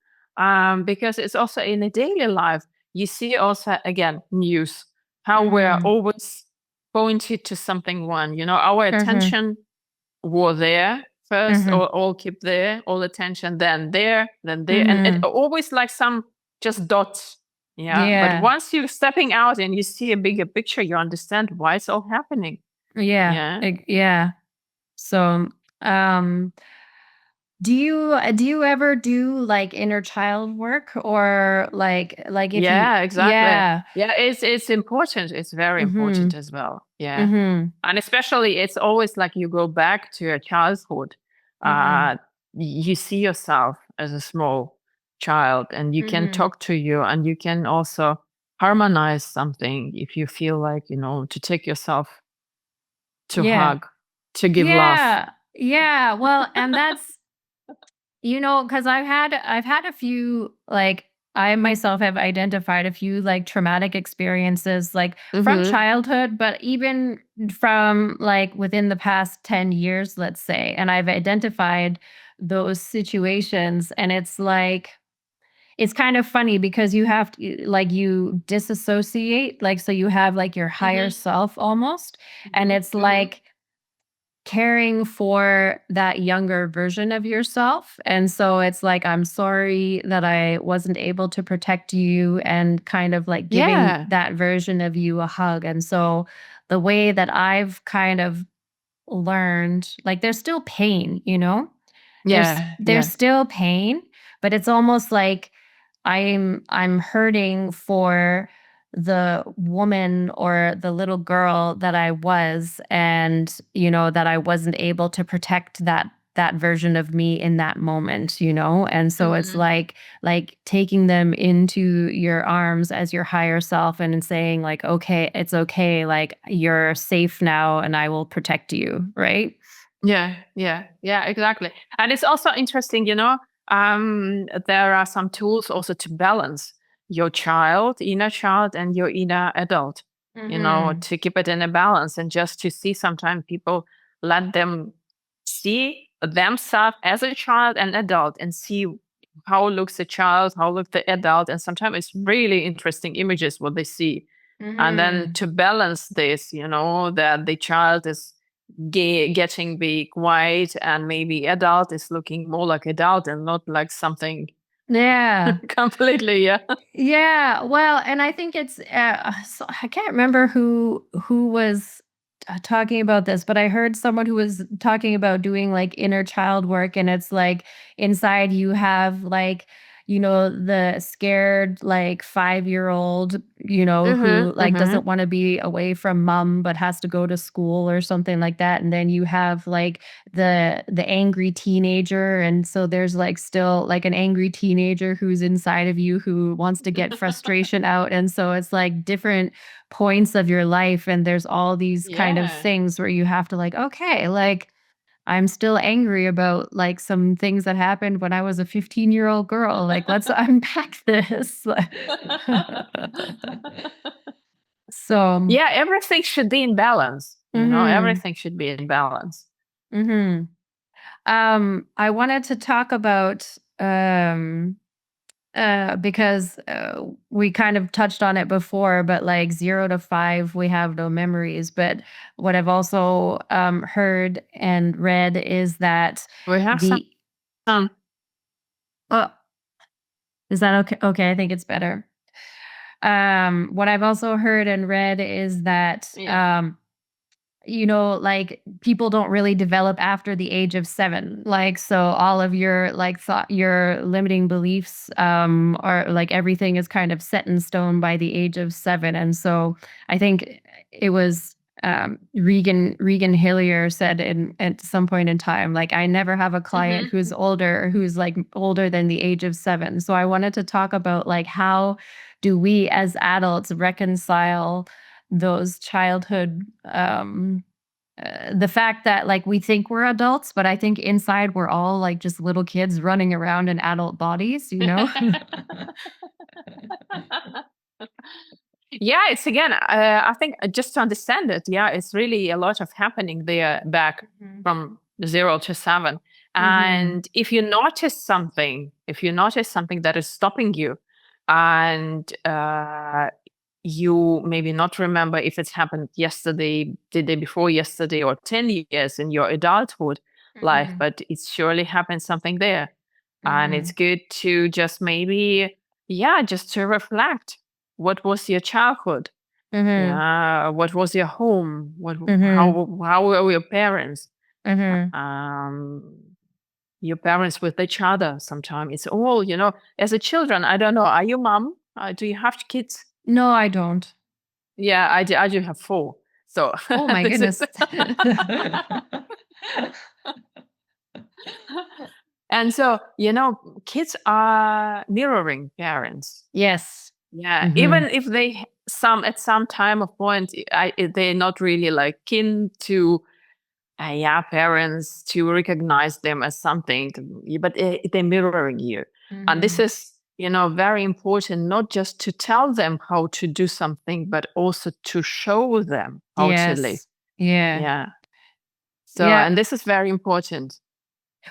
because it's also in a daily life. You see also again news, how we're Mhm. always pointed to something one. Our Mhm. attention were there first, Mhm. or all keep there, all attention, then there, and it Mhm. always like some just dots. Yeah, but Yeah. once you're stepping out and you see a bigger picture, you understand why it's all happening. Yeah. Yeah. Yeah. So, um, do you ever do like inner child work or like if you Yeah, exactly. yeah. Yeah, it's important. It's very important Mhm. as well. Yeah. Mhm. And especially it's always like you go back to your childhood. Mhm. Uh you see yourself as a small child, and you can Mhm. talk to you, and you can also harmonize something if you feel like, to take yourself to Yeah. hug, to give love. Yeah. Yeah. Well, and that's because I've had a few like I myself have identified a few like traumatic experiences like from Mhm. childhood, but even from like within the past 10 years, let's say. And I've identified those situations and it's like it's kind of funny because you have to like you disassociate like so you have like your higher Mhm. self almost and Mhm. it's Mhm. like caring for that younger version of yourself. And so it's like, I'm sorry that I wasn't able to protect you and kind of like giving Yeah. that version of you a hug. And so the way that I've kind of learned, like there's still pain, Yeah. there's Yeah. still pain, but it's almost like I'm hurting for the woman or the little girl that I was and that I wasn't able to protect that version of me in that moment, and so it's Mhm. like taking them into your arms as your higher self and saying like, okay, it's okay, like you're safe now and I will protect you, right? Yeah, yeah, yeah, exactly. And it's also interesting, there are some tools also to balance your inner child, and your inner adult, Mhm. to keep it in a balance, and just to see sometimes people let them see themselves as a child and adult, and see how looks the child, how looks the adult. And sometimes it's really interesting images what they see. And then Mhm. to balance this, that the child is getting big, white, and maybe adult is looking more like adult and not like something Yeah. completely. Yeah. Yeah, well, and I think it's so I can't remember who was talking about this, but I heard someone who was talking about doing like inner child work, and it's like inside you have like the scared like 5-year-old, who like Mm-hmm. doesn't want to be away from mom but has to go to school or something like that, and then you have like the angry teenager, and so there's like still like an angry teenager who's inside of you who wants to get frustration out, and so it's like different points of your life, and there's all these kind of Yeah. things where you have to like, okay, like I'm still angry about like some things that happened when I was a 15-year-old girl, like let's unpack this. So Yeah, everything should be in balance. mhm, Everything should be in balance. mhm. I wanted to talk about because we kind of touched on it before, but like 0 to 5, we have no memories. But what I've also heard and read is that We have the some. oh, is that okay? Okay, I think it's better. What I've also heard and read is that Yeah. like people don't really develop after the age of 7. Like, so all of your like thought, your limiting beliefs, are like everything is kind of set in stone by the age of 7. And so I think it was Regan Hillier said in at some point in time, like, I never have a client Mm-hmm. who's like older than the age of 7. So I wanted to talk about like how do we as adults reconcile those childhood the fact that like we think we're adults, but I think inside we're all like just little kids running around in adult bodies. Yeah, it's again, I think, just to understand it, yeah, it's really a lot of happening there back Mhm. from 0 to 7. Mhm. And if you notice something that is stopping you, and you maybe not remember if it's happened yesterday, the day before yesterday, or 10 years in your adulthood life, Mhm. but it's surely happened something there. And it's Mhm. good to just maybe, yeah, just to reflect. What was your childhood? Mhm. Yeah, what was your home? Mhm. How were your parents? Mhm. Um, your parents with each other. Sometimes it's all, as a children. I don't know. Are you mom? Do you have kids? No, I don't. Yeah, I do have 4. So Oh my this is, goodness. and so, kids are mirroring parents. Yes. Yeah, even Mhm. if at some time of point, they're not really like keen to, yeah, parents, to recognize them as something, but they're mirroring you. And this Mhm. is, very important, not just to tell them how to do something, but also to show them how to live. Yes. Yeah. Yeah. So, Yeah. and this is very important.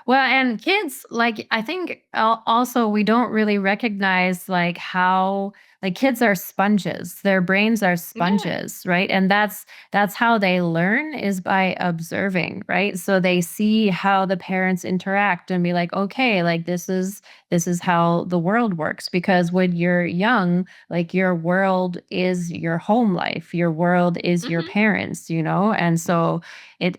Well, and kids, like, I think also we don't really recognize like how like kids are sponges. Their brains are Yeah. sponges, right? And that's how they learn is by observing, right? So they see how the parents interact and be like, okay, like this is how the world works. Because when you're young, like your world is your home life, your world is your Hmm. parents. And so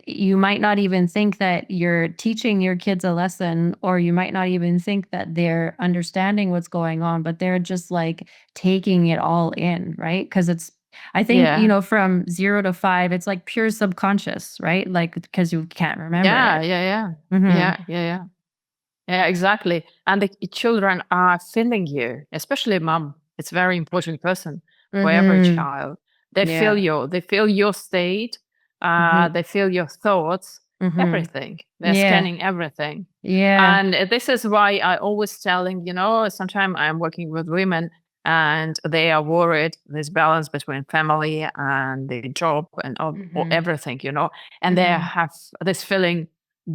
you might not even think that you're teaching your kids a lesson, or you might not even think that they're understanding what's going on, but they're just like taking it all in, right? Because it's I think, Yeah. from 0 to 5, it's like pure subconscious, right? Like, because you can't remember Yeah, it. yeah, yeah. Mhm. Yeah, yeah, yeah. Yeah, exactly. And the children are feeling you, especially mom. It's very important person for every Mhm. child. They feel Yeah. you. They feel your state. Mhm. They feel your thoughts. Mhm. Everything. They're Yeah. scanning everything. Yeah. And this is why I always telling, sometimes I'm working with women and they are worried this balance between family and the job and or Mhm. everything, and they Mhm. have this feeling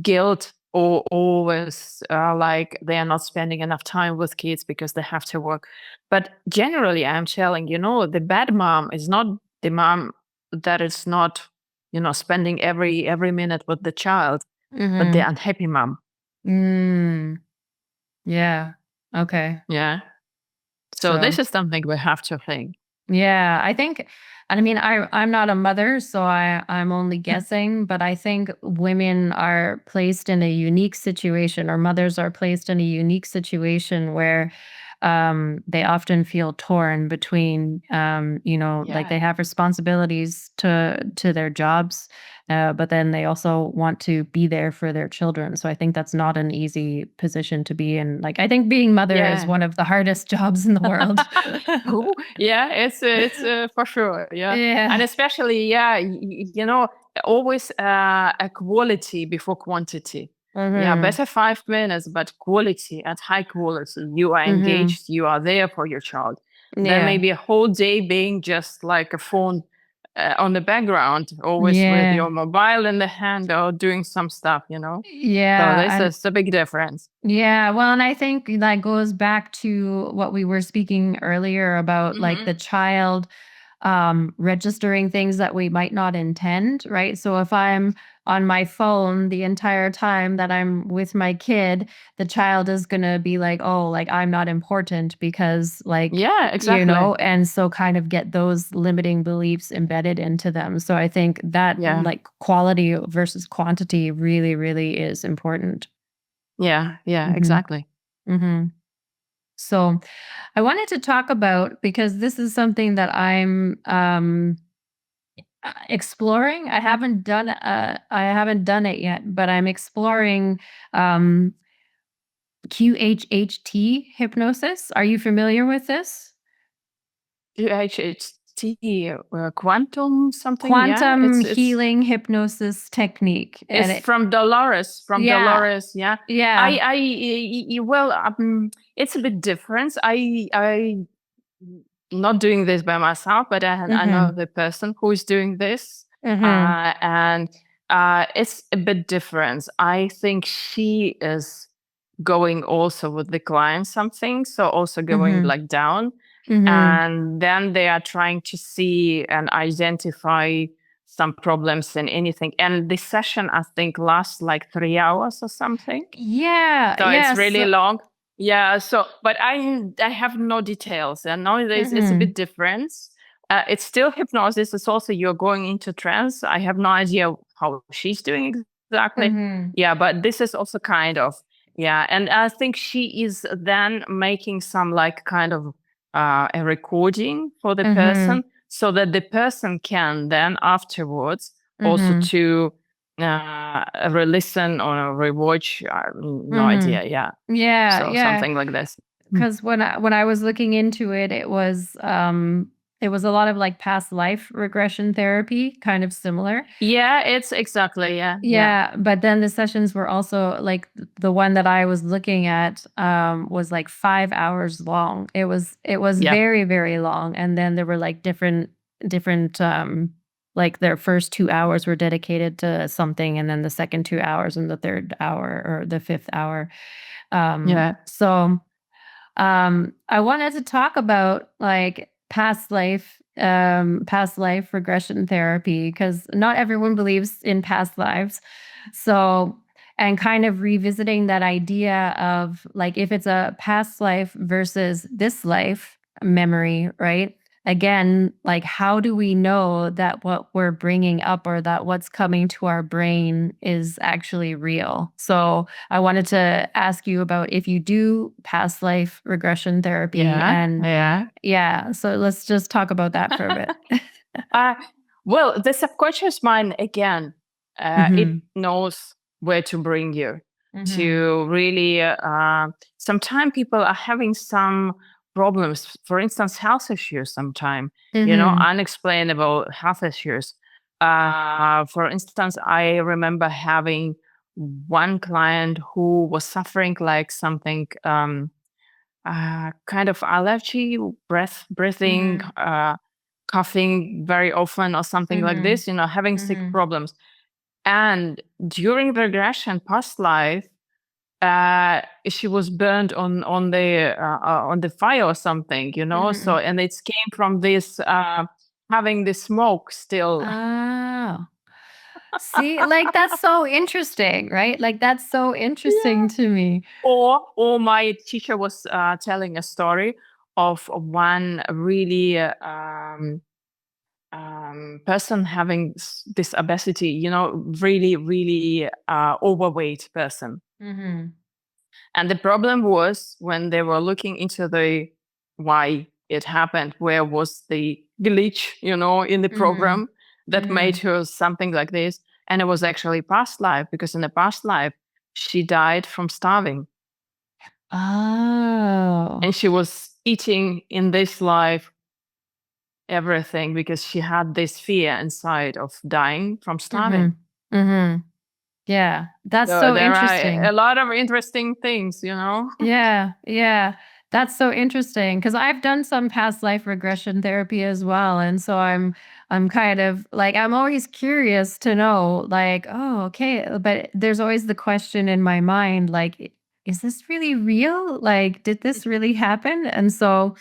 guilt or always like they are not spending enough time with kids because they have to work. But generally, I'm telling, the bad mom is not the mom that is not, spending every minute with the child, but the Mhm. unhappy mom. Mm. Yeah. Okay. Yeah. So So this is something we have to think. yeah, I think, and I mean, I'm not a mother, so I'm only guessing, but I think women are placed in a unique situation, or mothers are placed in a unique situation where they often feel torn between, like Yeah. they have responsibilities to their jobs, but then they also want to be there for their children. So I think that's not an easy position to be in. Like, I think being mother is Yeah. one of the hardest jobs in the world. Ooh, yeah, it's for sure. Yeah. And Yeah. especially, yeah, always a quality before quantity. Yeah, Mhm. better 5 minutes, but quality at high quality. You are Mhm. engaged, you are there for your child. Then Yeah. maybe a whole day being just like a phone on the background, always with Yeah. your mobile in the hand or doing some stuff. So Yeah, this and is a big difference. yeah, well, and I think that goes back to what we were speaking earlier about, like, the Hmm. child registering things that we might not intend, right? So if I'm on my phone the entire time that I'm with my kid, the child is going to be like, oh, like I'm not important because, like, Yeah, exactly. and so kind of get those limiting beliefs embedded into them. So I think that, Yeah. like, quality versus quantity really, really is important. Yeah, yeah, Hmm. exactly. Hmm. So I wanted to talk about, because this is something that I'm exploring. I haven't done it yet, but I'm exploring um QHHT hypnosis. Are you familiar with this? UHHT, quantum something, yeah? Quantum It's healing hypnosis technique. And it's it from Dolores, yeah, yeah. yeah. Well, it's a bit different. I not doing this by myself, but I know Mhm. the person who is doing this, Mhm. and it's a bit different. I think she is going also with the client something, so also going Mhm. like down, Mhm. and then they are trying to see and identify some problems in anything. And the session, I think, lasts like 3 hours or something. Yeah, So it's yes. really long. Yeah. So, but I have no details, and nowadays it's a bit Mhm. different. It's still hypnosis. It's also you're going into trance. I have no idea how she's doing exactly. Mhm. Yeah, but this is also kind of, yeah. And I think she is then making some like kind of a recording for the Mhm. person, so that the person can then afterwards also Mhm. to re-listen or rewatch. No Mhm. idea. Yeah. Yeah, So yeah. something like this. Mm. Because when I was looking into it, it was a lot of, like, past life regression therapy, kind of similar. Yeah, it's exactly. Yeah, yeah, Yeah, but then the sessions were also like, the one that I was looking at was like 5 hours long. It was yeah, very, very long, and then there were like different like their first 2 hours were dedicated to something, and then the second 2 hours and the third hour or the fifth hour. yeah, So I wanted to talk about, like, past life regression therapy, because not everyone believes in past lives. So, and kind of revisiting that idea of, like, if it's a past life versus this life memory, right? again, like, how do we know that what we're bringing up or that what's coming to our brain is actually real? So I wanted to ask you about if you do past life regression therapy. Yeah, And yeah. yeah, so let's just talk about that for a bit. Uh, well, the subconscious mind, again, it Mhm. knows where to bring you Mhm. to really. Sometimes people are having some problems, for instance, health issues, sometimes, Mhm. unexplainable health issues. For instance, I remember having one client who was suffering like something. Kind of allergy, breathing, Mhm. coughing very often or something like Mhm. this, having sick Mhm. problems. And during the regression past life, she was burned on the fire or something, So Mhm. and it came from this having the smoke still. Oh. See, like, that's so interesting, right? Like, that's so Yeah. interesting to me. Or my teacher was telling a story of one really person having this obesity, really, really overweight person. Mhm. And the problem was when they were looking into the why it happened, where was the glitch, in the Mhm. program that made Mhm. her something like this. And it was actually past life, because in the past life, she died from starving. Oh. And she was eating in this life everything because she had this fear inside of dying from starving. Mhm. Mhm. Yeah, that's So so there are a interesting. lot of interesting things. Yeah, yeah. That's so interesting because I've done some past life regression therapy as well, and so I'm kind of like I'm always curious to know like, oh, okay, but there's always the question in my mind like is this really real? Like did this really happen? And so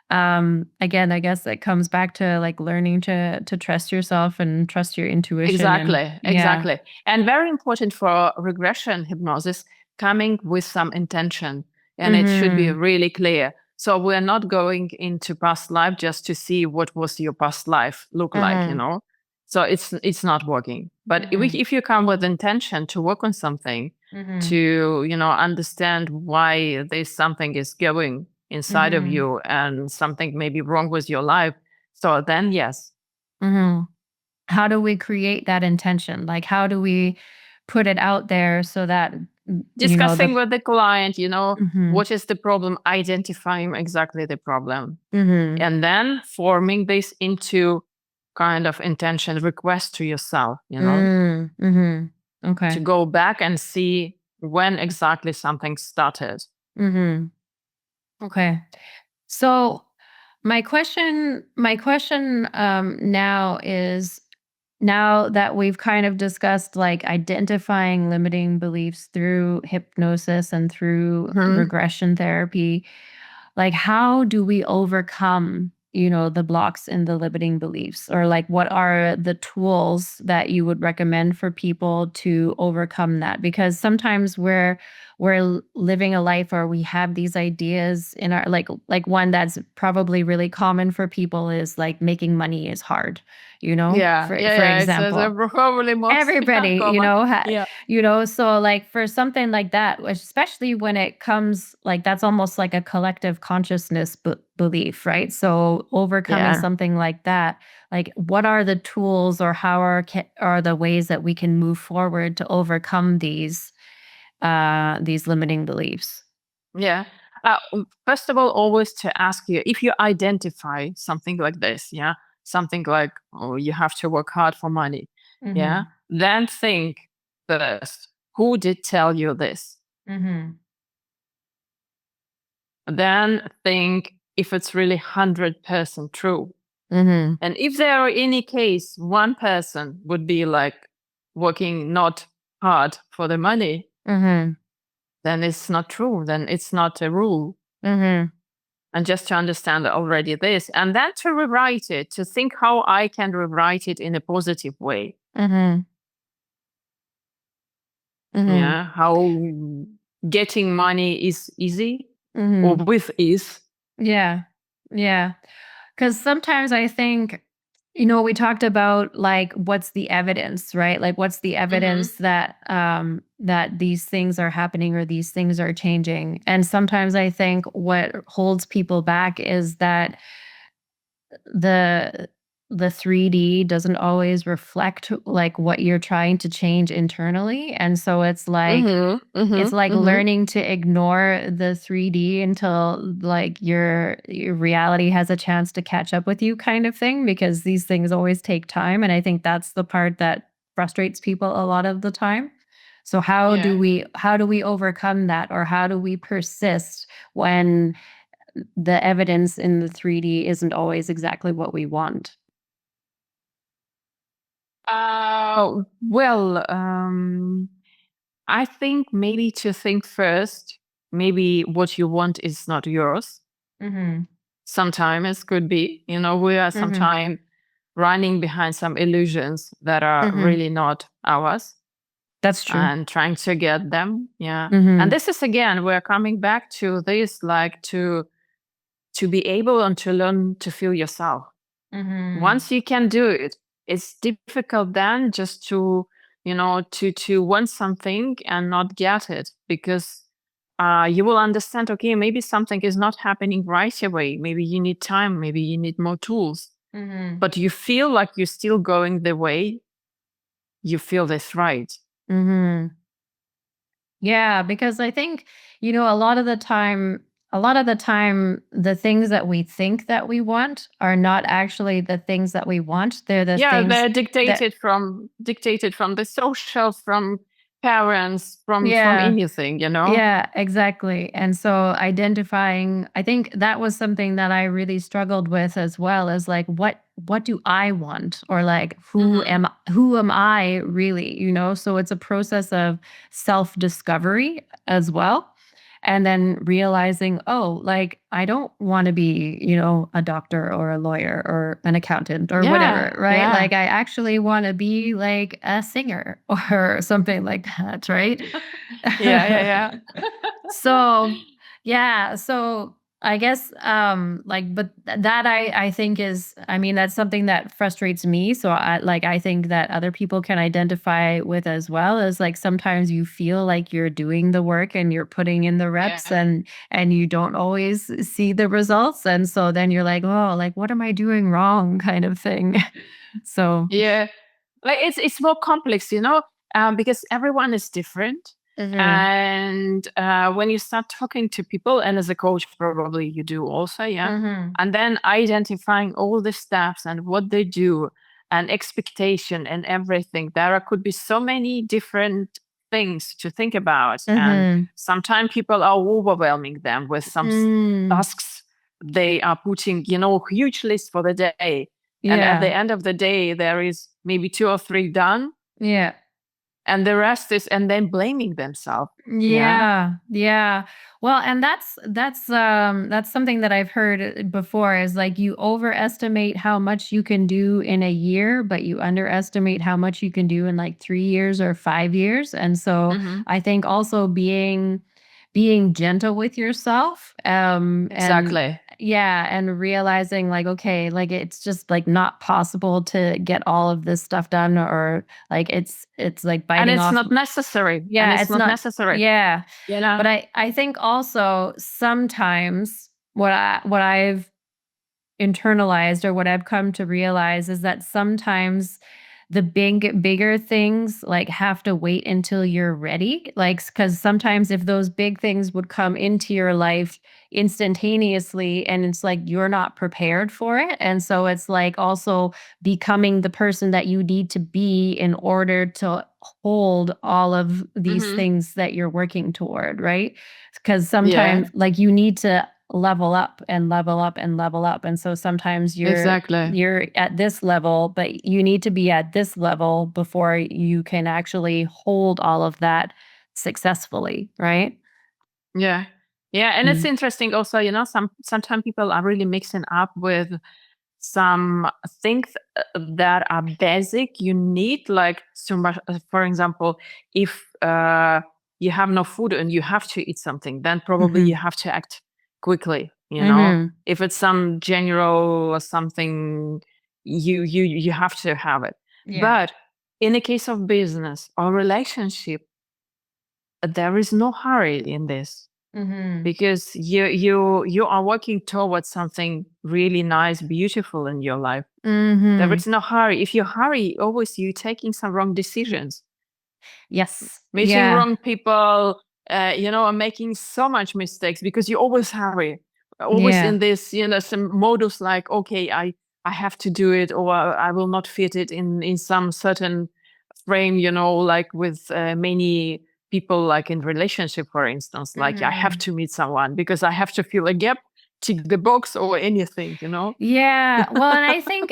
again, I guess it comes back to like learning to trust yourself and trust your intuition and Exactly, yeah. exactly. And very important for regression hypnosis, coming with some intention. And it should be Mhm. really clear. So we're not going into past life just to see what was your past life look like. Mhm. So it's not working. But Mhm. if you come with intention to work on something, Mhm. to understand why this something is going inside of Mhm. you and something may be wrong with your life, so then yes. Mhm. How do we create that intention? Like, how do we put it out there so that, the Discussing with the client, Mhm. what is the problem, identifying exactly the problem, Mhm. and then forming this into kind of intention request to yourself, Mhm. to Okay. go back and see when exactly something started. Mhm. Okay. So my question now is now that we've kind of discussed like identifying limiting beliefs through hypnosis and through Mhm. regression therapy, like how do we overcome the blocks in the limiting beliefs, or like what are the tools that you would recommend for people to overcome that? Because sometimes we're living a life or we have these ideas in our like one that's probably really common for people is like making money is hard, Yeah, for yeah, for yeah. It's example. probably most yeah, Everybody, common. Yeah, so like for something like that, especially when it comes like that's almost like a collective consciousness belief, right? So overcoming yeah. something like that, like what are the tools or how are the ways that we can move forward to overcome these limiting beliefs? Yeah. First of all, always to ask you if you identify something like this, yeah, something like, oh, you have to work hard for money, yeah, Mhm. then think first, who did tell you this? Mhm. Then think if it's really 100% true. Mhm. And if there are any case, one person would be like working not hard for the money, Mhm. then it's not true. Then it's not a rule. Mhm. And just to understand already this, and then to rewrite it, to think how I can rewrite it in a positive way. Mhm. Mhm. Yeah, how getting money is easy or Mhm. with ease. Yeah. Yeah. Because sometimes I think, we talked about like what's the evidence, right? Like what's the Hmm. evidence that that these things are happening or these things are changing. And sometimes I think what holds people back is that the the 3D doesn't always reflect like what you're trying to change internally. And so Hmm. it's Hmm. like Hmm. learning to ignore the 3D until like your reality has a chance to catch up with you kind of thing, because these things always take time, and I think that's the part that frustrates people a lot of the time. So Yeah. how do we overcome that, or how do we persist when the evidence in the 3D isn't always exactly what we want? Well, I think maybe to think first, maybe what you want is not yours. Mhm. Sometimes it could be, we are Mhm. sometimes running behind some illusions that are Mhm. really not ours That's true. and trying to get them. Yeah. And Mhm. this is again, we're coming back to this, like to be able and to learn to feel yourself. Mhm. Once you can do it, it's difficult then just to want something and not get it, because you will understand, okay, maybe something is not happening right away, maybe you need time, maybe you need more tools, Mhm. but you feel like you're still going the way you feel this right. Mhm. Yeah, because I think, a lot of the time, the things that we think that we want are not actually the things that we want. They're the Yeah, things they're that, dictated from the social, from parents, from yeah, anything. yeah, exactly. And so identifying, I think that was something that I really struggled with as well, as like what do I want, or like Hmm. who am I really? So it's a process of self-discovery as well. And then realizing, oh, like I don't want to be, a doctor or a lawyer or an accountant or whatever, Yeah, right? yeah. Like I actually want to be like a singer or something like that, right? Yeah, yeah, So, yeah, so I guess, like, but that I think is, I mean, that's something that frustrates me. So I think that other people can identify with as well, as like sometimes you feel like you're doing the work and you're putting in the reps, yeah. and you don't always see the results. And so then you're like, oh, like, what am I doing wrong kind of thing. So, Yeah, like it's more complex, because everyone is different. mhm, And when you start talking to people, and as a coach, probably you do also, yeah. mhm, And then identifying all the steps and what they do and expectation and everything, there could be so many different things to think about. And mhm, sometimes people are overwhelming them with some mm, tasks. They are putting, huge list for the day, and at the yeah. end of the day, there is maybe two or three done, Yeah. and the rest is, and then blaming themselves. Yeah. Yeah, yeah. Well, and that's something that I've heard before, is like you overestimate how much you can do in a year, but you underestimate how much you can do in like 3 years or 5 years. And so Hmm. I think also being gentle with yourself, and Exactly. yeah, and realizing like, okay, like it's just like not possible to get all of this stuff done, or like it's like And biting it's off. not necessary. And Yeah, it's it's not not. necessary. Yeah. You know? But I think also sometimes what I've internalized, or what I've come to realize, is that sometimes the bigger things like have to wait until you're ready. Like, because sometimes if those big things would come into your life instantaneously, and it's like you're not prepared for it. And so it's like also becoming the person that you need to be in order to hold all of these Hmm. things that you're working toward, right? Because Yeah, sometimes like you need to level up and level up and level up. And so sometimes exactly. you're at this level, but you need to be at this level before you can actually hold all of that successfully, right? Yeah. Yeah. And it's Mm. interesting also, sometimes people are really mixing up with some things that are basic you need, like so much, for example, if you have no food and you have to eat something, then probably you Mhm. have to act quickly. you know. Mhm. If it's some general or something, you have to have it. Yeah. But in the case of business or relationship, there is no hurry in this, Mhm. because you are working towards something really nice, beautiful in your life. There Mhm. is no hurry. If you hurry, always you taking some wrong decisions, Yes. meeting Yeah. wrong people, and making so much mistakes because you always hurry, always Yeah. in this, some modus like, okay, I have to do it, or I will not fit it in some certain frame, like with many people, like in relationship, for instance, like I have Mhm. to meet someone because I have to fill a gap, tick the box or anything. Yeah. Well, and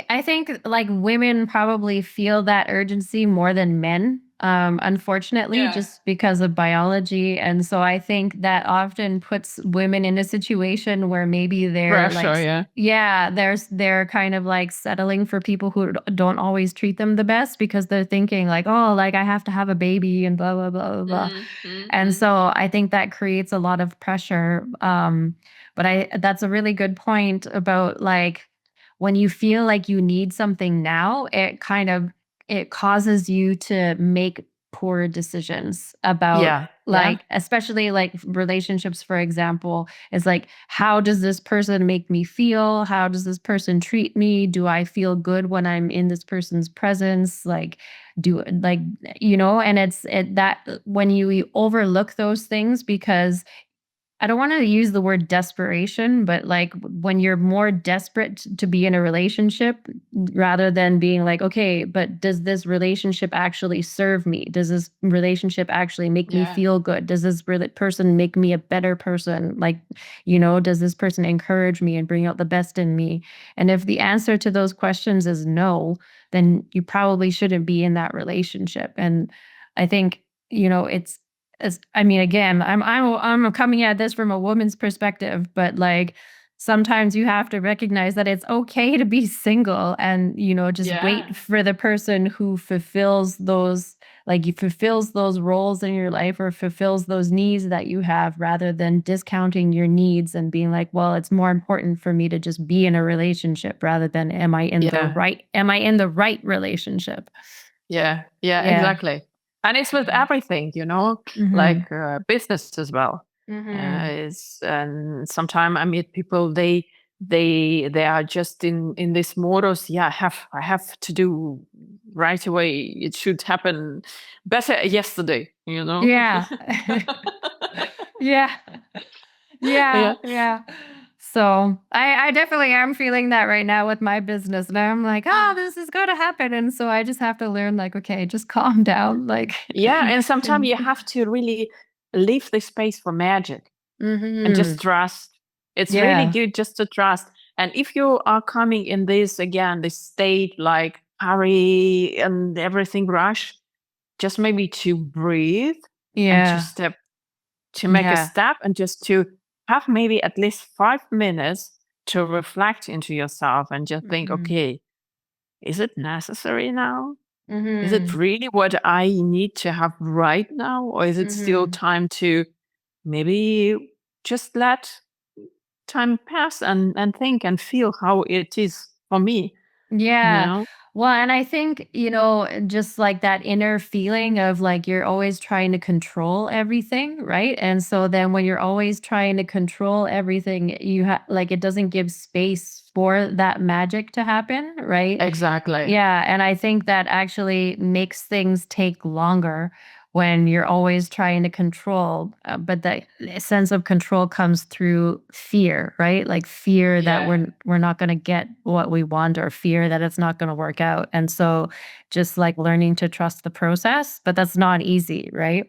I think like women probably feel that urgency more than men. Unfortunately, Yeah. just because of biology. And so I think that often puts women in a situation where maybe they're like Pressure, yeah. yeah, they're kind of like settling for people who don't always treat them the best because they're thinking like, oh, like I have to have a baby and blah blah blah blah blah. And Mm-hmm. so I think that creates a lot of pressure. But I that's a really good point about like when you feel like you need something now, it causes you to make poor decisions about Yeah, yeah, like especially like relationships for example is like how does this person make me feel, how does this person treat me, do I feel good when I'm in this person's presence, like do like and that when you overlook those things because I don't want to use the word desperation, but like when you're more desperate to be in a relationship rather than being like, okay, but does this relationship actually serve me? Does this relationship actually make me yeah, feel good? Does this person make me a better person? Like, does this person encourage me and bring out the best in me? And if the answer to those questions is no, then you probably shouldn't be in that relationship. And I think, it's as I mean, again, I'm coming at this from a woman's perspective, but like sometimes you have to recognize that it's okay to be single and just yeah, wait for the person who fulfills those like you fulfills those roles in your life or fulfills those needs that you have rather than discounting your needs and being like, well, it's more important for me to just be in a relationship rather than yeah, am I in the right relationship? yeah, Yeah. exactly. And it's with everything, Mhm. like business as well. Mhm. It's and sometimes I meet people, they are just in this modus. Yeah, I have to do right away. It should happen better yesterday. Yeah. Yeah. Yeah, Yeah. yeah. So, I definitely am feeling that right now with my business, and I'm like, "Oh, this is gonna happen," and so I just have to learn, like, "Okay, just calm down," like Yeah, and sometimes and you have to really leave the space for magic and just Mhm. trust. It's really Yeah. good just to trust. And if you are coming in this again, this state like hurry and everything rush, just maybe to breathe and Yeah. to make a Yeah. step and just to have maybe at least 5 minutes to reflect into yourself and just think, Mhm. okay, is it necessary now? Is it Mhm. really what I need to have right now? Or is it still Mhm. time to maybe just let time pass and think and feel how it is for me, you Yeah. know? Well, and I think, just like that inner feeling of like you're always trying to control everything, right? And so then when you're always trying to control everything, like it doesn't give space for that magic to happen, right? Exactly. Yeah, and I think that actually makes things take longer when you're always trying to control, but the sense of control comes through fear, right? Like fear that Yeah. we're not going to get what we want or fear that it's not going to work out. And so just like learning to trust the process, but that's not easy, right?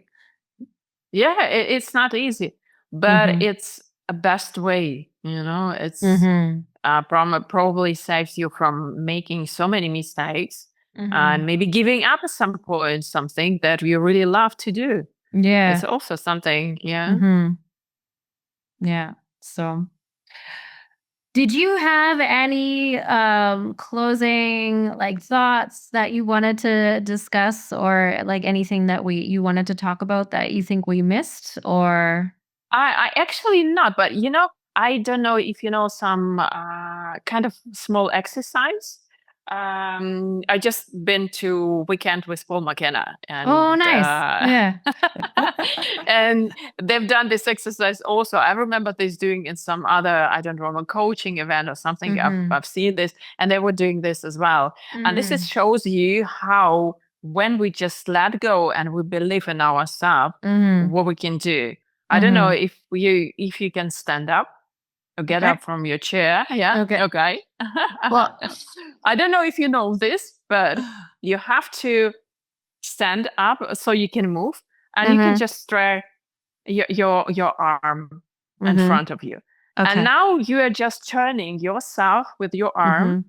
Yeah, it's not easy, but Mhm. it's a best way. It's Mhm. probably saves you from making so many mistakes and Mhm. maybe giving up at some point something that you really love to do. It's Yeah. also something, yeah. Mhm. Yeah. So did you have any closing like thoughts that you wanted to discuss or like anything that we you wanted to talk about that you think we missed or I actually not, but I don't know if you know some kind of small exercise. I just been to weekend with Paul McKenna, and nice. Yeah. and they've done this exercise also. I remember this doing in some other, I don't know, a coaching event or something. I've seen this, and they were doing this as well. And this is shows you how when we just let go and we believe in ourselves, what we can do. I don't know if you can stand up or get Okay. up from your chair. Yeah. Okay. Well, I don't know if you know this, but you have to stand up so you can move, and you can just stretch your arm in front of you. Okay. And now you are just turning yourself with your arm,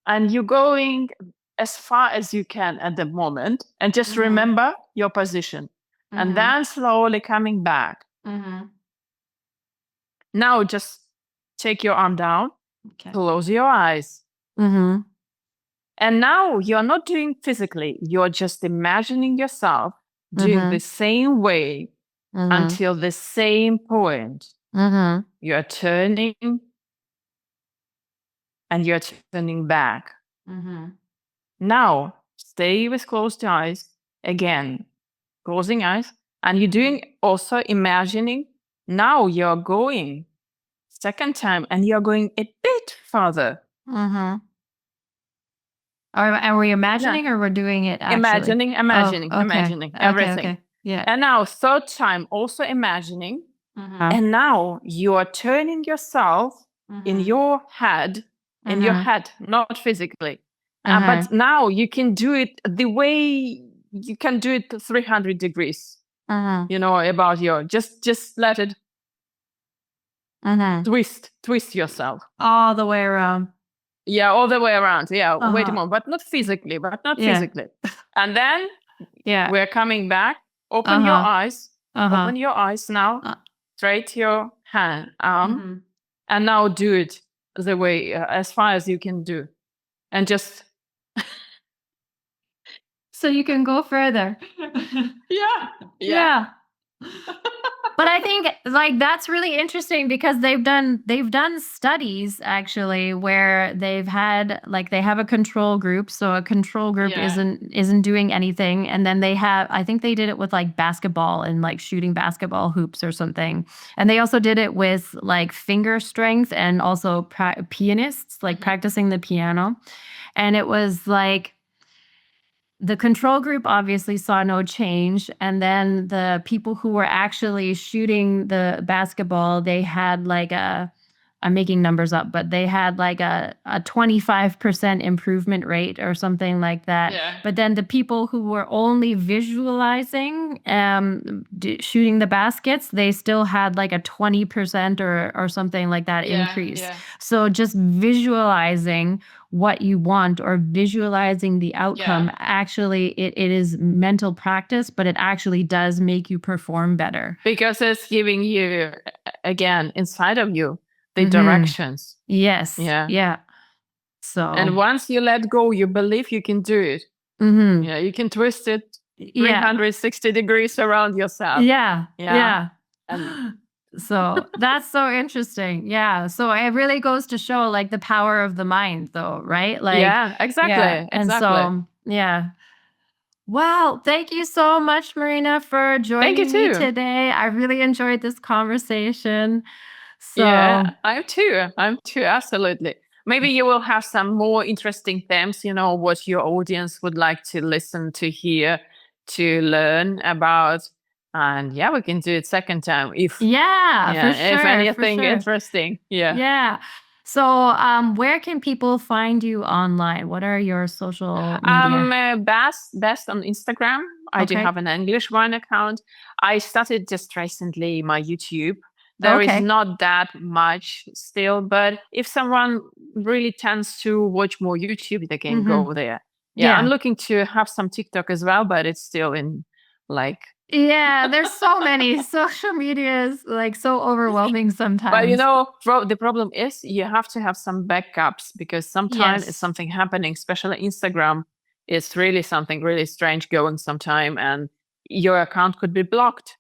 and you're going as far as you can at the moment, and just remember your position, and then slowly coming back. Now just take your arm down, close your eyes. And now you're not doing physically, you're just imagining yourself doing the same way until the same point. You're turning and you're turning back. Now stay with closed eyes again, closing eyes, and you're doing also imagining. Now you're going second time and you're going a bit further. Are we imagining or we're doing it actually? Imagining everything. Okay. Yeah. And now third time also imagining. And now you are turning yourself in your head, not physically. But now you can do it the way you can do it 300 degrees. About your just let it twist yourself all the way around. Yeah, all the way around. Yeah, wait a moment, but not physically. And then we're coming back. Open your eyes. Open your eyes now. Straight your arm, and now do it the way as far as you can do, and just so you can go further. Yeah. But I think that's really interesting because they've done studies actually where they've had they have a control group. So a control group isn't doing anything, and then I think they did it with basketball and shooting basketball hoops or something. And they also did it with finger strength and also pianists practicing the piano. And it was the control group obviously saw no change. And then the people who were actually shooting the basketball, they had I'm making numbers up, but they had a 25% improvement rate or something like that. Yeah. But then the people who were only visualizing shooting the baskets, they still had a 20% or something like that increase. Yeah. So just visualizing what you want or visualizing the outcome, actually it is mental practice, but it actually does make you perform better. Because it's giving you, again, inside of you, the directions. Yes. Yeah. So and once you let go, you believe you can do it. You can twist it 360 degrees around yourself. Yeah. And so that's so interesting. Yeah. So it really goes to show the power of the mind though, right? Exactly. And so, Wow. Thank you so much, Maryna, for joining me today. I really enjoyed this conversation. So I'm too, absolutely. Maybe you will have some more interesting themes, what your audience would like to listen to, hear, to learn about. And we can do it second time if for sure, if anything for sure. interesting. So where can people find you online? What are your social media? Best on Instagram. I do have an English one account. I started just recently my YouTube. There is not that much still, but if someone really tends to watch more YouTube, they can go there. I'm looking to have some TikTok as well, but it's still in there's so many social medias, so overwhelming sometimes. But the problem is you have to have some backups, because sometimes it's something happening, especially Instagram. It's really something really strange going sometime, and your account could be blocked.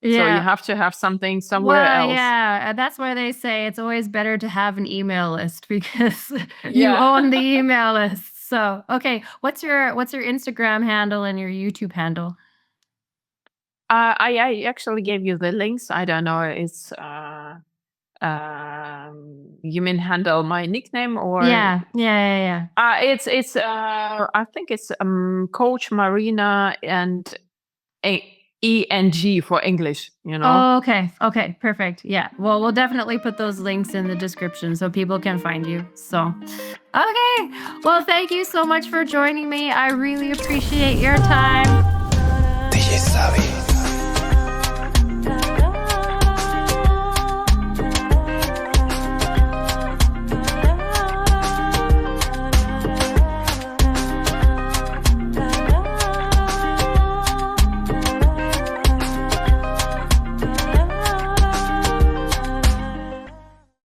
So you Yeah. have to have something somewhere Well, else. yeah, that's why they say it's always better to have an email list because you Yeah. own the email list. So, okay, what's your Instagram handle and your YouTube handle? I actually gave you the links. I don't know. It's you mean handle my nickname or Yeah, yeah, yeah, yeah. it's I think it's Coach Maryna and ENG for English. Oh, okay. Okay, perfect. Yeah. Well, we'll definitely put those links in the description so people can find you. So, okay. Well, thank you so much for joining me. I really appreciate your time. DJ Savvy.